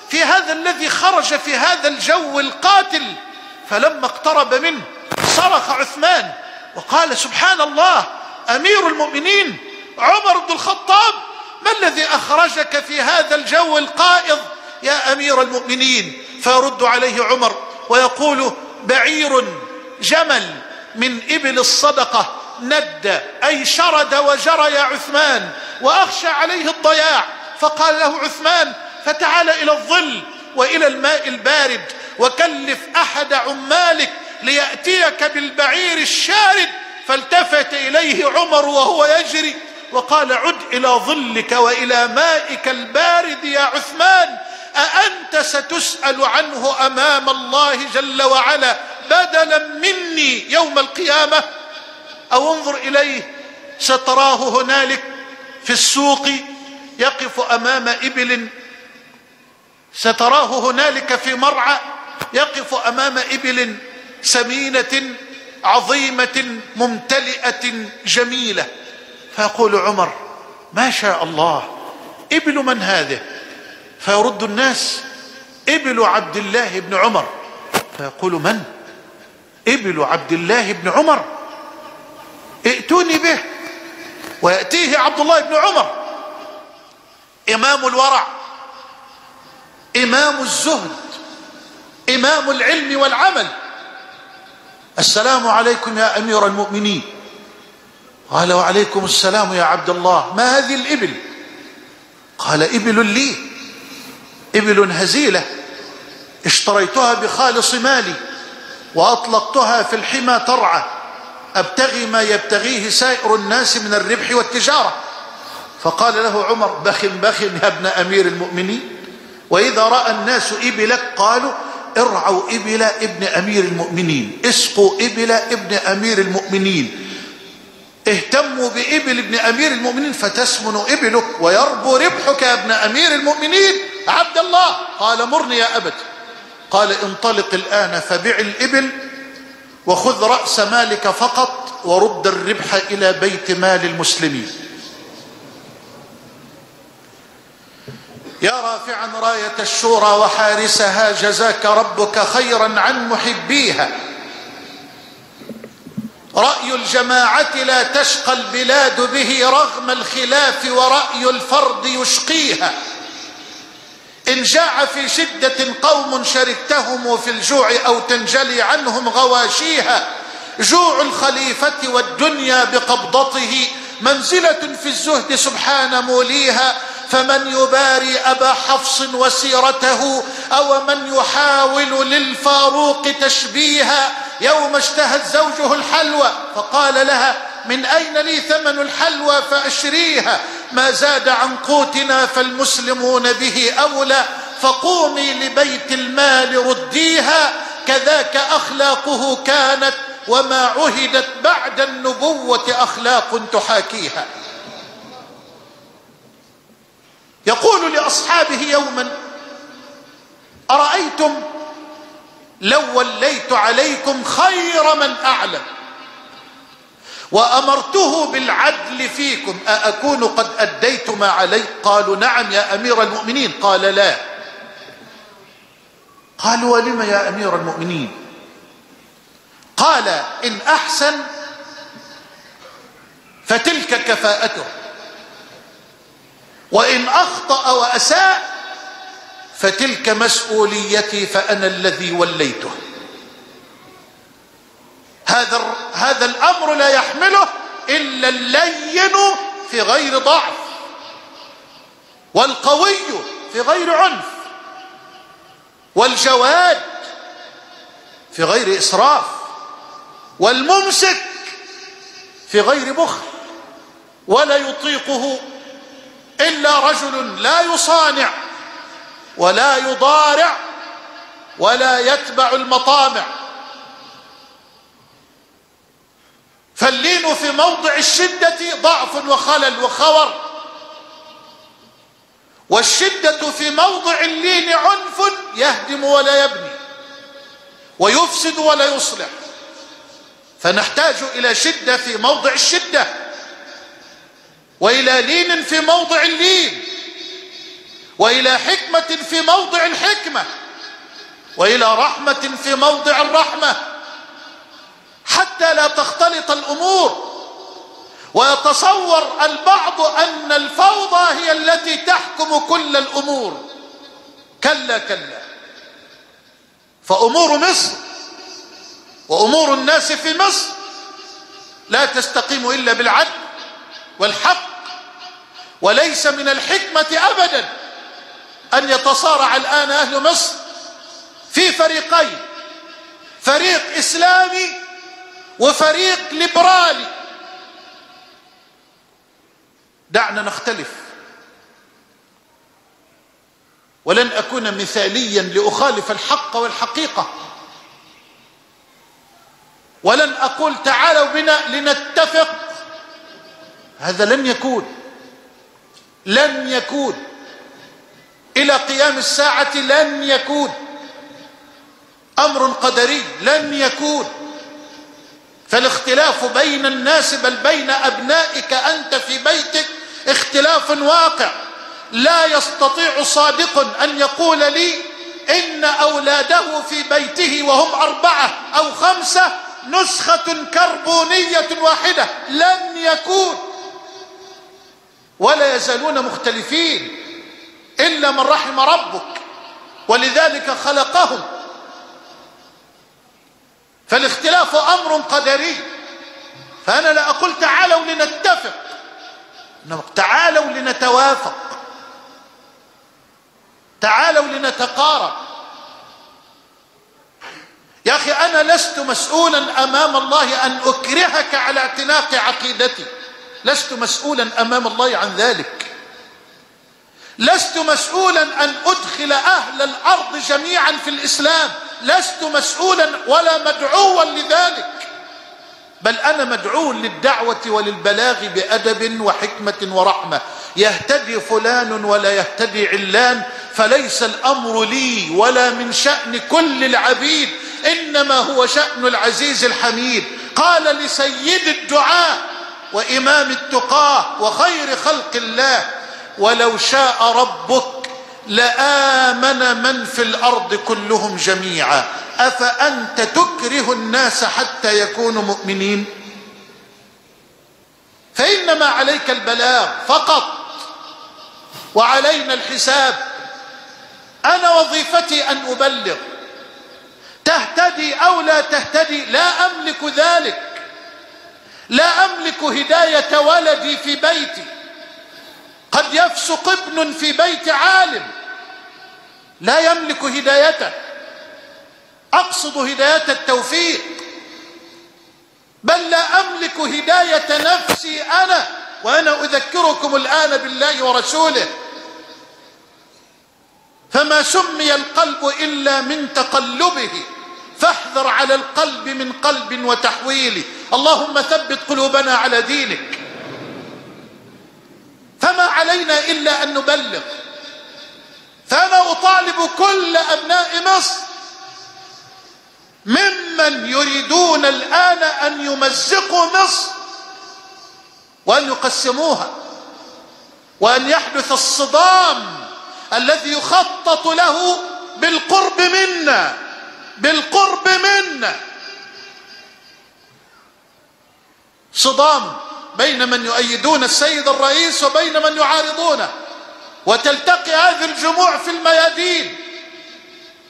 A: في هذا الذي خرج في هذا الجو القاتل. فلما اقترب منه صرخ عثمان وقال سبحان الله، أمير المؤمنين عمر بن الخطاب، ما الذي أخرجك في هذا الجو القائض يا أمير المؤمنين؟ فيرد عليه عمر ويقول بعير جمل من إبل الصدقة ند أي شرد وجرى يا عثمان، وأخشى عليه الضياع. فقال له عثمان فتعال إلى الظل وإلى الماء البارد وكلف أحد عمالك ليأتيك بالبعير الشارد. فالتفت إليه عمر وهو يجري وقال عد إلى ظلك وإلى مائك البارد يا عثمان، أأنت ستسأل عنه أمام الله جل وعلا بدلا مني يوم القيامة؟ أو انظر إليه ستراه هنالك في السوق يقف أمام إبل ستراه هنالك في مرعى يقف أمام إبل سمينة عظيمة ممتلئة جميلة، فيقول عمر: ما شاء الله، إبل من هذه؟ فيرد الناس: إبل عبد الله بن عمر. فيقول: من؟ إبل عبد الله بن عمر، ائتوني به. ويأتيه عبد الله بن عمر، إمام الورع، إمام الزهد، إمام العلم والعمل: السلام عليكم يا أمير المؤمنين. قال: وعليكم السلام يا عبد الله، ما هذه الإبل؟ قال: إبل لي، إبل هزيلة اشتريتها بخالص مالي وأطلقتها في الحمى ترعى، أبتغي ما يبتغيه سائر الناس من الربح والتجارة. فقال له عمر: بخ بخ يا ابن أمير المؤمنين، وإذا رأى الناس إبلك قالوا: ارعوا إبل ابن أمير المؤمنين، اسقوا إبل ابن أمير المؤمنين، اهتموا بإبل ابن أمير المؤمنين فتسمن إبلك ويربو ربحك يا ابن أمير المؤمنين عبد الله. قال: مرني يا أبت. قال: انطلق الآن فبع الإبل وخذ رأس مالك فقط ورد الربح إلى بيت مال المسلمين. يا رافعا راية الشورى وحارسها، جزاك ربك خيرا عن محبيها. رأي الجماعة لا تشقى البلاد به رغم الخلاف، ورأي الفرد يشقيها. إن جاع في شدة قوم شركتهم في الجوع، أو تنجلي عنهم غواشيها. جوع الخليفة والدنيا بقبضته، منزلة في الزهد سبحان موليها. فمن يباري أبا حفص وسيرته، أو من يحاول للفاروق تشبيها. يوم اشتهت زوجه الحلوى فقال لها: من أين لي ثمن الحلوى فأشريها؟ ما زاد عن قوتنا فالمسلمون به أولى، فقومي لبيت المال رديها. كذاك أخلاقه كانت، وما عهدت بعد النبوة أخلاق تحاكيها. يقول لأصحابه يوما: أرأيتم لو وليت عليكم خير من أعلم وأمرته بالعدل فيكم، أأكون قد أديت ما علي؟ قالوا: نعم يا أمير المؤمنين. قال: لا. قالوا: ولم يا أمير المؤمنين؟ قال: إن أحسن فتلك كفاءته، وإن أخطأ وأساء فتلك مسؤوليتي، فأنا الذي وليته. هذا الأمر لا يحمله إلا اللين في غير ضعف، والقوي في غير عنف، والجواد في غير إسراف، والممسك في غير بخل. ولا يطيقه إلا رجل لا يصانع ولا يضارع ولا يتبع المطامع. فاللين في موضع الشدة ضعف وخلل وخور، والشدة في موضع اللين عنف يهدم ولا يبني، ويفسد ولا يصلح. فنحتاج إلى شدة في موضع الشدة، وإلى لين في موضع اللين، وإلى حكمة في موضع الحكمة، وإلى رحمة في موضع الرحمة، حتى لا تختلط الأمور ويتصور البعض أن الفوضى هي التي تحكم كل الأمور. كلا كلا، فأمور مصر وأمور الناس في مصر لا تستقيم إلا بالعدل والحق. وليس من الحكمة أبدا أن يتصارع الآن أهل مصر في فريقين: فريق إسلامي وفريق ليبرالي. دعنا نختلف، ولن أكون مثاليا لأخالف الحق والحقيقة، ولن أقول تعالوا بنا لنتفق. هذا لن يكون إلى قيام الساعة لن يكون، أمر قدري لن يكون. فالاختلاف بين الناس بل بين أبنائك أنت في بيتك اختلاف واقع. لا يستطيع صادق أن يقول لي إن أولاده في بيته وهم 4 أو 5 نسخة كربونية واحدة، لن يكون، ولا يزالون مختلفين إلا من رحم ربك، ولذلك خلقهم. فالاختلاف أمر قدري. فأنا لا أقول تعالوا لنتفق، تعالوا لنتوافق، تعالوا لنتقارب. يا أخي أنا لست مسؤولا أمام الله أن أكرهك على اعتناق عقيدتي، لست مسؤولا أمام الله عن ذلك. لست مسؤولا أن أدخل أهل الأرض جميعا في الإسلام، لست مسؤولا ولا مدعوا لذلك، بل أنا مدعو للدعوة وللبلاغ بأدب وحكمة ورحمة. يهتدي فلان ولا يهتدي علان، فليس الأمر لي ولا من شأن كل العبيد، إنما هو شأن العزيز الحميد. قال لسيد الدعاء وإمام التقاه وخير خلق الله: ولو شاء ربك لآمن من في الأرض كلهم جميعا أفأنت تكره الناس حتى يكونوا مؤمنين؟ فإنما عليك البلاغ فقط وعلينا الحساب. أنا وظيفتي أن أبلغ، تهتدي أو لا تهتدي لا أملك ذلك، لا أملك هداية ولدي في بيتي. قد يفسق ابن في بيت عالم لا يملك هدايته، أقصد هداية التوفيق، بل لا أملك هداية نفسي أنا، وأنا أذكركم الآن بالله ورسوله. فما سمي القلب إلا من تقلبه، فاحذر على القلب من قلب وتحويله. اللهم ثبت قلوبنا على دينك. فما علينا إلا أن نبلغ. فأنا أطالب كل أبناء مصر ممن يريدون الآن أن يمزقوا مصر وأن يقسموها وأن يحدث الصدام الذي يخطط له بالقرب منا، بالقرب منا، صدام بين من يؤيدون السيد الرئيس وبين من يعارضونه، وتلتقي هذه الجموع في الميادين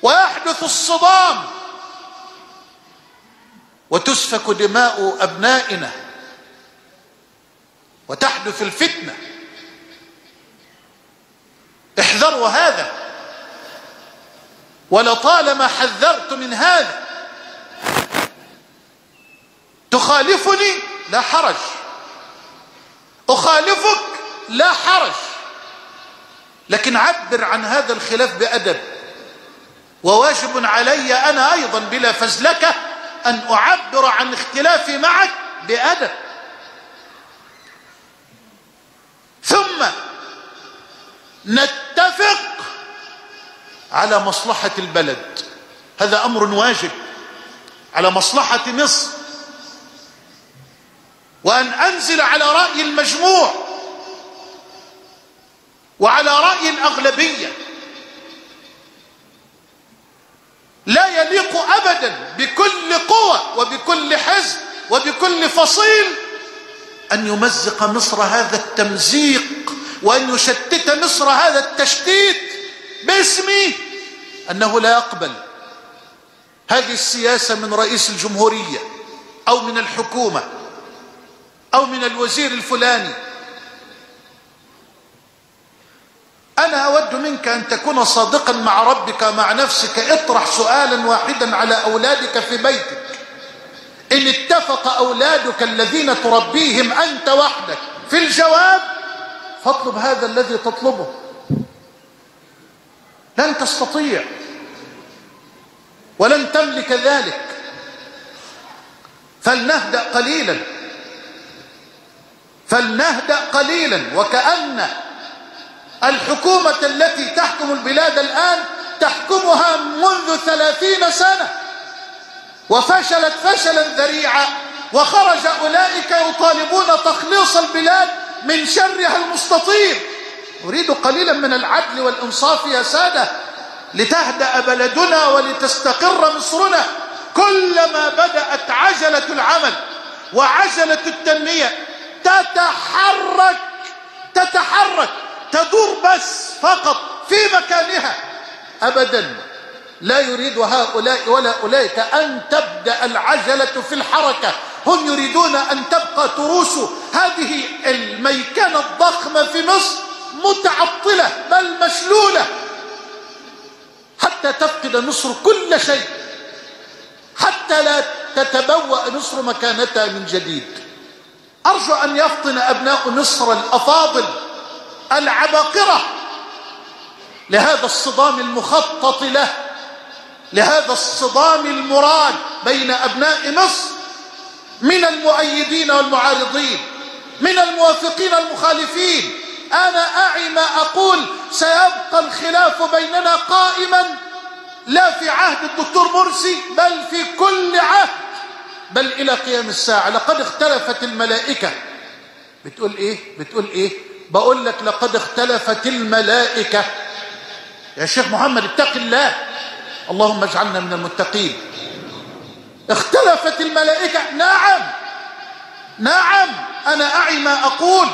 A: ويحدث الصدام وتسفك دماء أبنائنا وتحدث الفتنة. احذروا هذا، ولطالما حذرت من هذا. تخالفني لا حرج، أخالفك لا حرج، لكن عبر عن هذا الخلاف بأدب. وواجب علي أنا أيضا بلا فزلكة أن أعبر عن اختلافي معك بأدب. ثم نتفق على مصلحة البلد، هذا أمر واجب، على مصلحة مصر، وأن أنزل على رأي المجموع وعلى رأي الأغلبية. لا يليق أبدا بكل قوة وبكل حزب وبكل فصيل أن يمزق مصر هذا التمزيق وأن يشتت مصر هذا التشتيت باسم أنه لا يقبل هذه السياسة من رئيس الجمهورية أو من الحكومة أو من الوزير الفلاني. أنا أود منك أن تكون صادقا مع ربك مع نفسك. اطرح سؤالا واحدا على أولادك في بيتك، إن اتفق أولادك الذين تربيهم أنت وحدك في الجواب فاطلب هذا الذي تطلبه. لن تستطيع ولن تملك ذلك. فلنهدأ قليلا، فلنهدأ قليلا. وكأن الحكومة التي تحكم البلاد الآن تحكمها منذ 30 سنة وفشلت فشلا ذريعا، وخرج أولئك يطالبون تخليص البلاد من شرها المستطير. أريد قليلا من العدل والإنصاف يا سادة لتهدأ بلدنا ولتستقر مصرنا. كلما بدأت عجلة العمل وعجلة التنمية تتحرك تدور بس فقط في مكانها، أبدا لا يريد هؤلاء ولا أولئك أن تبدأ العجلة في الحركة. هم يريدون أن تبقى تروس هذه الميكنة الضخمة في مصر متعطلة بل مشلولة حتى تفقد مصر كل شيء، حتى لا تتبوأ مصر مكانتها من جديد. أرجو أن يفطن أبناء مصر الأفاضل العباقرة لهذا الصدام المخطط له، لهذا الصدام المراد بين أبناء مصر من المؤيدين والمعارضين، من الموافقين والمخالفين. أنا أعي ما أقول، سيبقى الخلاف بيننا قائما لا في عهد الدكتور مرسي بل في كل عهد، بل إلى قيام الساعة. لقد اختلفت الملائكة. بتقول إيه؟ بقول لك لقد اختلفت الملائكة. يا شيخ محمد اتق الله، اللهم اجعلنا من المتقين. اختلفت الملائكة، نعم أنا أعي ما أقول.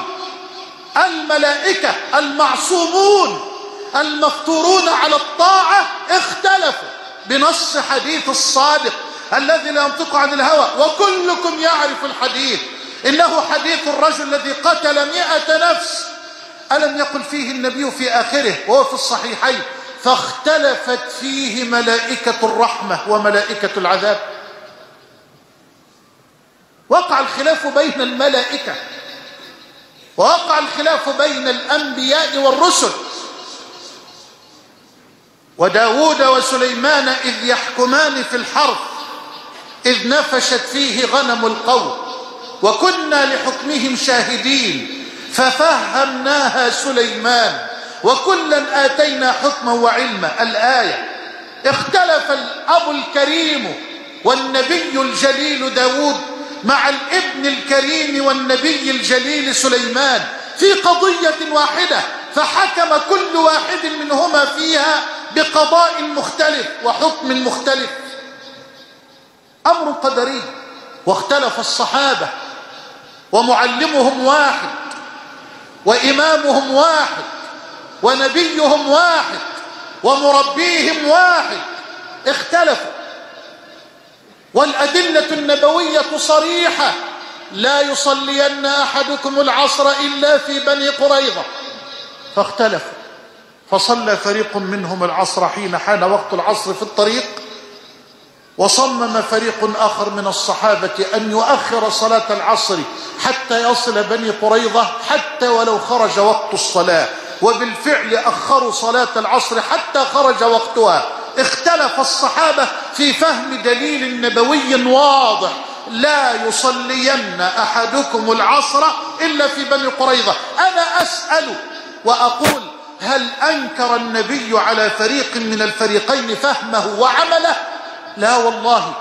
A: الملائكة المعصومون المفطورون على الطاعة اختلفوا بنص حديث الصادق الذي لا ينطق عن الهوى، وكلكم يعرف الحديث، إنه حديث الرجل الذي قتل 100 نفس. ألم يقل فيه النبي في آخره وهو في الصحيحين: فاختلفت فيه ملائكة الرحمة وملائكة العذاب. وقع الخلاف بين الملائكة، ووقع الخلاف بين الأنبياء والرسل. وداود وسليمان إذ يحكمان في الحرث إذ نفشت فيه غنم القوم وكنا لحكمهم شاهدين ففهمناها سليمان وكلا آتينا حكما وعلما. الآية. اختلف الأب الكريم والنبي الجليل داود مع الابن الكريم والنبي الجليل سليمان في قضية واحدة، فحكم كل واحد منهما فيها بقضاء مختلف وحكم مختلف. أمر قدري. واختلف الصحابة ومعلمهم واحد وإمامهم واحد ونبيهم واحد ومربيهم واحد، اختلفوا. والأدلة النبوية صريحة: لا يصلين أحدكم العصر إلا في بني قريظة. فاختلفوا، فصلى فريق منهم العصر حين حان وقت العصر في الطريق، وصمم فريق آخر من الصحابة أن يؤخر صلاة العصر حتى يصل بني قريظة حتى ولو خرج وقت الصلاة، وبالفعل أخروا صلاة العصر حتى خرج وقتها. اختلف الصحابة في فهم دليل نبوي واضح: لا يصلين أحدكم العصر إلا في بني قريظة. أنا أسأل وأقول: هل أنكر النبي على فريق من الفريقين فهمه وعمله؟ لا والله.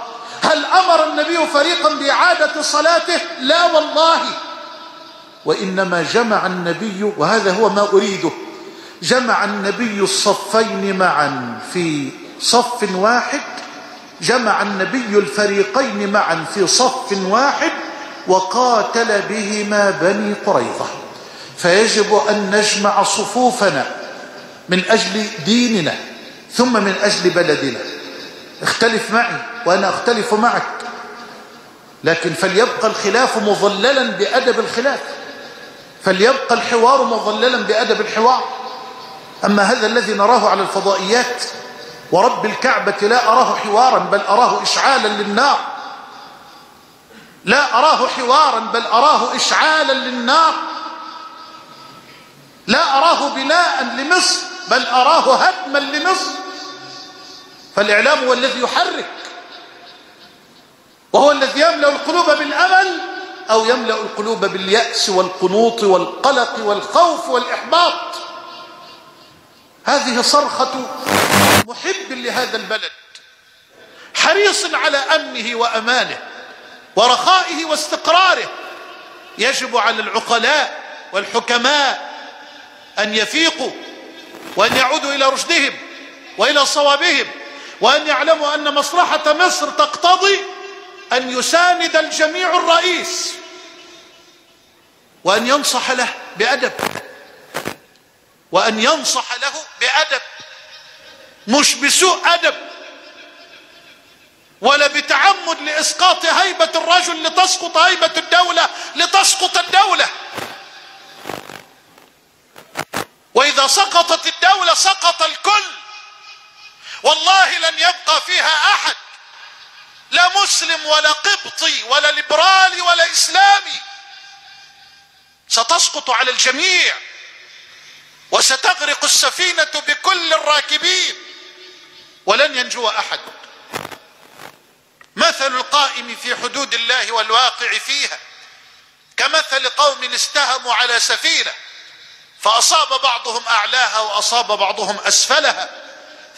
A: هل أمر النبي فريقا بإعادة صلاته؟ لا والله. وإنما جمع النبي، وهذا هو ما أريده، جمع النبي الصفين معا في صف واحد، جمع النبي الفريقين معا في صف واحد وقاتل بهما بني قريظة. فيجب أن نجمع صفوفنا من أجل ديننا ثم من أجل بلدنا. اختلف معي وأنا أختلف معك، لكن فليبقى الخلاف مظللا بأدب الخلاف، فليبقى الحوار مظللا بأدب الحوار. أما هذا الذي نراه على الفضائيات ورب الكعبة لا أراه حوارا بل أراه إشعالا للنار، لا أراه حوارا بل أراه إشعالا للنار، لا أراه بناء لمصر بل أراه هدما لمصر. فالإعلام هو الذي يحرك، وهو الذي يملأ القلوب بالأمل أو يملأ القلوب باليأس والقنوط والقلق والخوف والإحباط. هذه صرخة محب لهذا البلد حريص على أمنه وأمانه ورخائه واستقراره. يجب على العقلاء والحكماء أن يفيقوا وأن يعودوا إلى رشدهم وإلى صوابهم، وأن يعلموا أن مصلحة مصر تقتضي أن يساند الجميع الرئيس وأن ينصح له بأدب، وأن ينصح له بأدب، مش بسوء أدب ولا بتعمد لإسقاط هيبة الرجل لتسقط هيبة الدولة، لتسقط الدولة. وإذا سقطت الدولة سقط الكل، والله لن يبقى فيها أحد، لا مسلم ولا قبطي ولا ليبرالي ولا إسلامي، ستسقط على الجميع وستغرق السفينة بكل الراكبين ولن ينجو أحد. مثل القائم في حدود الله والواقع فيها كمثل قوم استهموا على سفينة فأصاب بعضهم أعلاها وأصاب بعضهم أسفلها،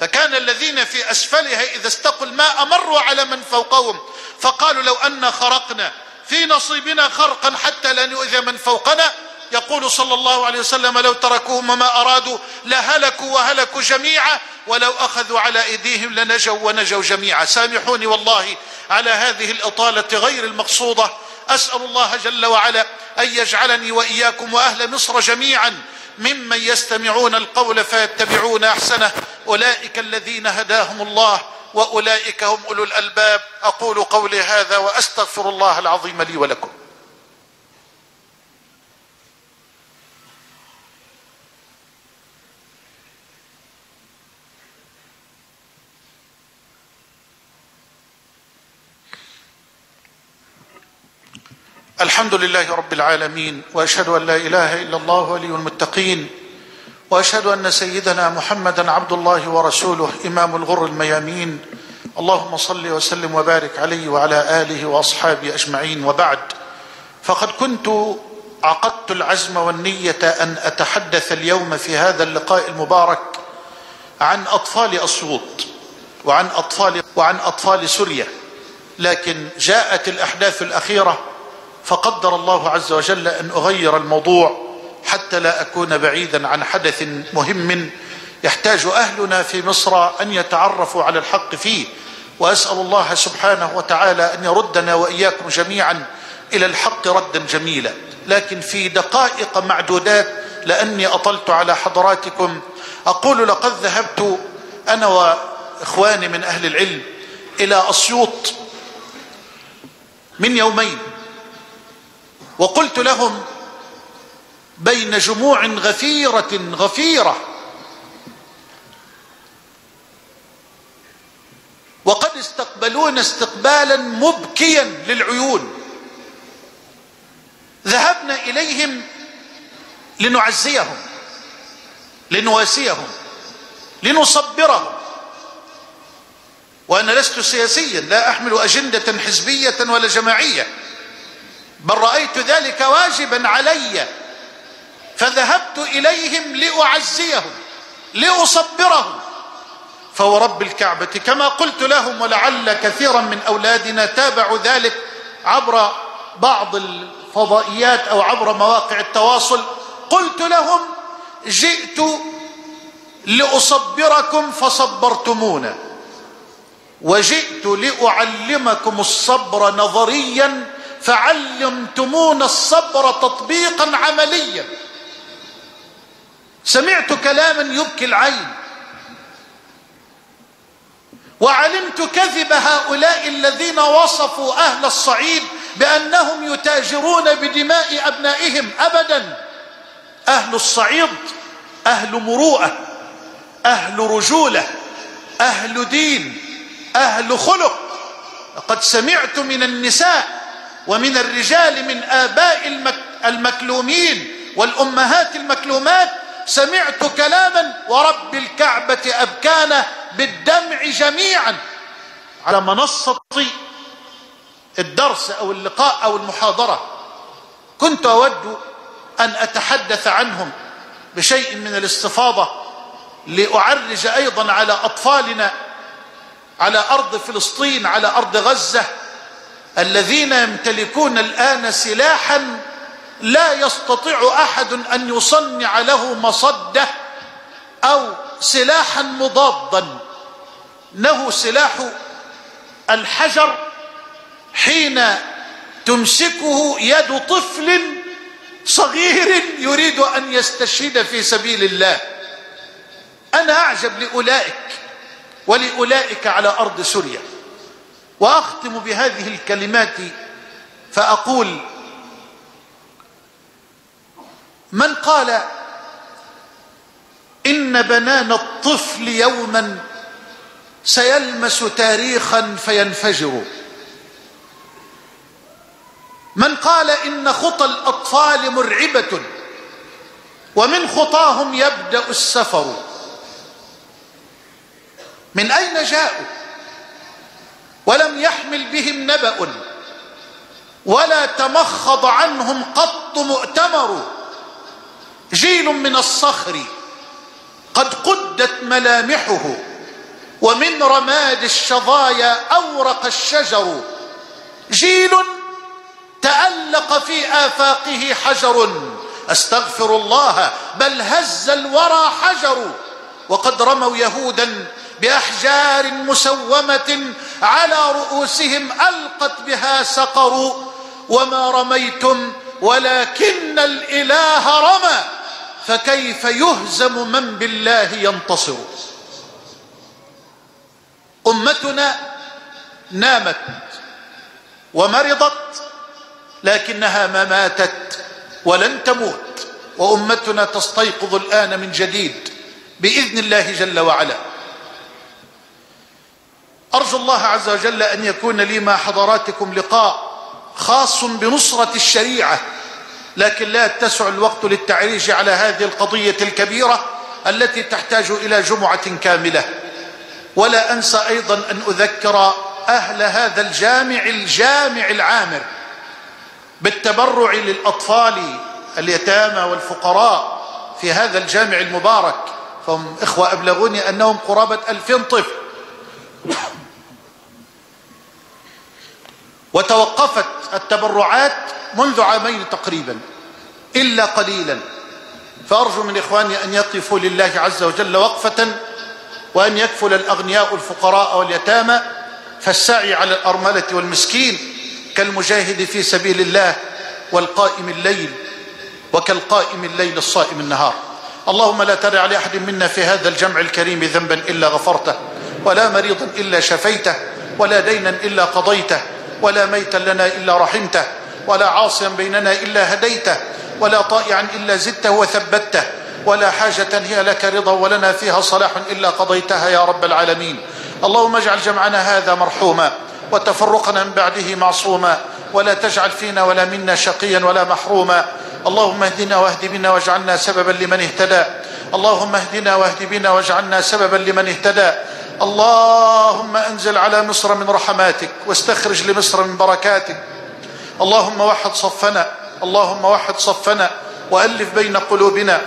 A: فكان الذين في أسفلها إذا استقوا الماء مروا على من فوقهم فقالوا لو أن خرقنا في نصيبنا خرقا حتى لا نؤذي من فوقنا. يقول صلى الله عليه وسلم لو تركوهم ما أرادوا لهلكوا وهلكوا جميعا، ولو أخذوا على أيديهم لنجوا ونجوا جميعا. سامحوني والله على هذه الإطالة غير المقصودة. أسأل الله جل وعلا أن يجعلني وإياكم وأهل مصر جميعا ممن يستمعون القول فيتبعون أحسنه، أولئك الذين هداهم الله وأولئك هم أولو الألباب. أقول قولي هذا وأستغفر الله العظيم لي ولكم. الحمد لله رب العالمين، وأشهد أن لا إله إلا الله ولي المتقين، وأشهد أن سيدنا محمدا عبد الله ورسوله إمام الغر الميامين. اللهم صل وسلم وبارك عليه وعلى آله وأصحابه أجمعين، وبعد. فقد كنت عقدت العزم والنية أن أتحدث اليوم في هذا اللقاء المبارك عن أطفال أسيوط وعن أطفال سوريا، لكن جاءت الأحداث الأخيرة فقدر الله عز وجل أن أغير الموضوع حتى لا أكون بعيدا عن حدث مهم يحتاج أهلنا في مصر أن يتعرفوا على الحق فيه. وأسأل الله سبحانه وتعالى أن يردنا وإياكم جميعا إلى الحق ردا جميلا. لكن في دقائق معدودات لأني أطلت على حضراتكم أقول لقد ذهبت أنا وإخواني من أهل العلم إلى أسيوط من يومين، وقلت لهم بين جموع غفيرة وقد استقبلون استقبالا مبكيا للعيون، ذهبنا إليهم لنعزيهم لنواسيهم لنصبرهم. وأنا لست سياسيا، لا أحمل أجندة حزبية ولا جماعية، بل رأيت ذلك واجبا علي، فذهبت إليهم لأعزيهم لأصبرهم. فورب الكعبة كما قلت لهم، ولعل كثيرا من أولادنا تابعوا ذلك عبر بعض الفضائيات أو عبر مواقع التواصل، قلت لهم جئت لأصبركم فصبرتمونا، وجئت لأعلمكم الصبر نظريا فعلمتمونا الصبر تطبيقا عمليا. سمعت كلاما يبكي العين، وعلمت كذب هؤلاء الذين وصفوا أهل الصعيد بأنهم يتاجرون بدماء أبنائهم. أبدا، أهل الصعيد أهل مروءة، أهل رجولة، أهل دين، أهل خلق. لقد سمعت من النساء ومن الرجال من آباء المكلومين والأمهات المكلومات، سمعت كلاما ورب الكعبة أبكانا بالدمع جميعا على منصة الدرس أو اللقاء أو المحاضرة. كنت أود أن أتحدث عنهم بشيء من الاستفاضة، لأعرج أيضا على أطفالنا على أرض فلسطين، على أرض غزة، الذين يمتلكون الآن سلاحا لا يستطيع أحد أن يصنع له مصدة أو سلاحا مضادا، إنه سلاح الحجر حين تمسكه يد طفل صغير يريد أن يستشهد في سبيل الله. أنا أعجب لأولئك ولأولئك على أرض سوريا. وأختم بهذه الكلمات فأقول: من قال إن بنان الطفل يوما سيلمس تاريخا فينفجر، من قال إن خطى الأطفال مرعبة ومن خطاهم يبدأ السفر، من أين جاءوا ولم يحمل بهم نبأ ولا تمخض عنهم قط مؤتمر، جيل من الصخر قد قدت ملامحه ومن رماد الشظايا أورق الشجر، جيل تألق في آفاقه حجر، أستغفر الله بل هز الورى حجر، وقد رموا يهودا بأحجار مسومة على رؤوسهم ألقت بها سقر، وما رميتم ولكن الإله رمى، فكيف يهزم من بالله ينتصر. أمتنا نامت ومرضت لكنها ما ماتت ولن تموت، وأمتنا تستيقظ الآن من جديد بإذن الله جل وعلا. أرجو الله عز وجل أن يكون لي مع حضراتكم لقاء خاص بنصرة الشريعة، لكن لا يتسع الوقت للتعريج على هذه القضية الكبيرة التي تحتاج إلى جمعة كاملة. ولا أنسى أيضا أن أذكر أهل هذا الجامع العامر بالتبرع للأطفال اليتامى والفقراء في هذا الجامع المبارك، فهم إخوة أبلغوني أنهم قرابة 2000 طفل، وتوقفت التبرعات منذ عامين تقريبا إلا قليلا، فأرجو من إخواني أن يقفوا لله عز وجل وقفة، وأن يكفل الأغنياء الفقراء واليتامى، فالسعي على الأرملة والمسكين كالمجاهد في سبيل الله والقائم الليل وكالقائم الليل الصائم النهار. اللهم لا تدع لأحد منا في هذا الجمع الكريم ذنبا إلا غفرته، ولا مريضا إلا شفيته، ولا دينا إلا قضيته، ولا ميتا لنا إلا رحمته، ولا عاصيا بيننا إلا هديته، ولا طائعا إلا زدته وثبته، ولا حاجة هي لك رضا ولنا فيها صلاح إلا قضيتها يا رب العالمين. اللهم اجعل جمعنا هذا مرحوما وتفرقنا من بعده معصوما، ولا تجعل فينا ولا منا شقيا ولا محروما. اللهم اهدنا واهد بنا واجعلنا سببا لمن اهتدى، اللهم اهدنا واهد بنا واجعلنا سببا لمن اهتدى. اللهم انزل على مصر من رحماتك واستخرج لمصر من بركاتك. اللهم وحد صفنا، اللهم وحد صفنا وألف بين قلوبنا.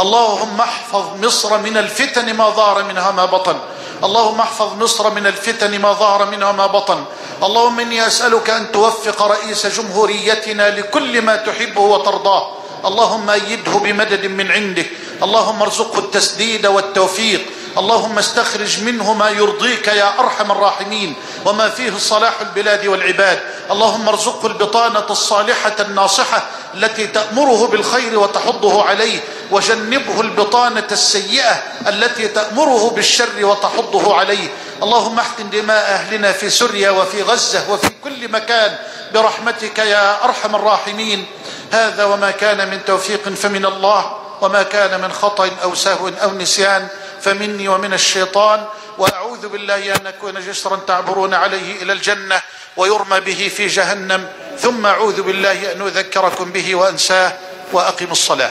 A: اللهم احفظ مصر من الفتن ما ظهر منها ما بطن، اللهم احفظ مصر من الفتن ما ظهر منها ما بطن. اللهم إني أسألك أن توفق رئيس جمهوريتنا لكل ما تحبه وترضاه، اللهم أيده بمدد من عندك، اللهم ارزقه التسديد والتوفيق، اللهم استخرج منه ما يرضيك يا أرحم الراحمين وما فيه صلاح البلاد والعباد. اللهم ارزقه البطانة الصالحة الناصحة التي تأمره بالخير وتحضه عليه، وجنبه البطانة السيئة التي تأمره بالشر وتحضه عليه. اللهم احقن دماء أهلنا في سوريا وفي غزة وفي كل مكان برحمتك يا أرحم الراحمين. هذا وما كان من توفيق فمن الله، وما كان من خطأ أو سهو أو نسيان فمني ومن الشيطان، وأعوذ بالله أن أكون جسرا تعبرون عليه إلى الجنة ويرمى به في جهنم، ثم أعوذ بالله أن أذكركم به وأنساه. وأقم الصلاة.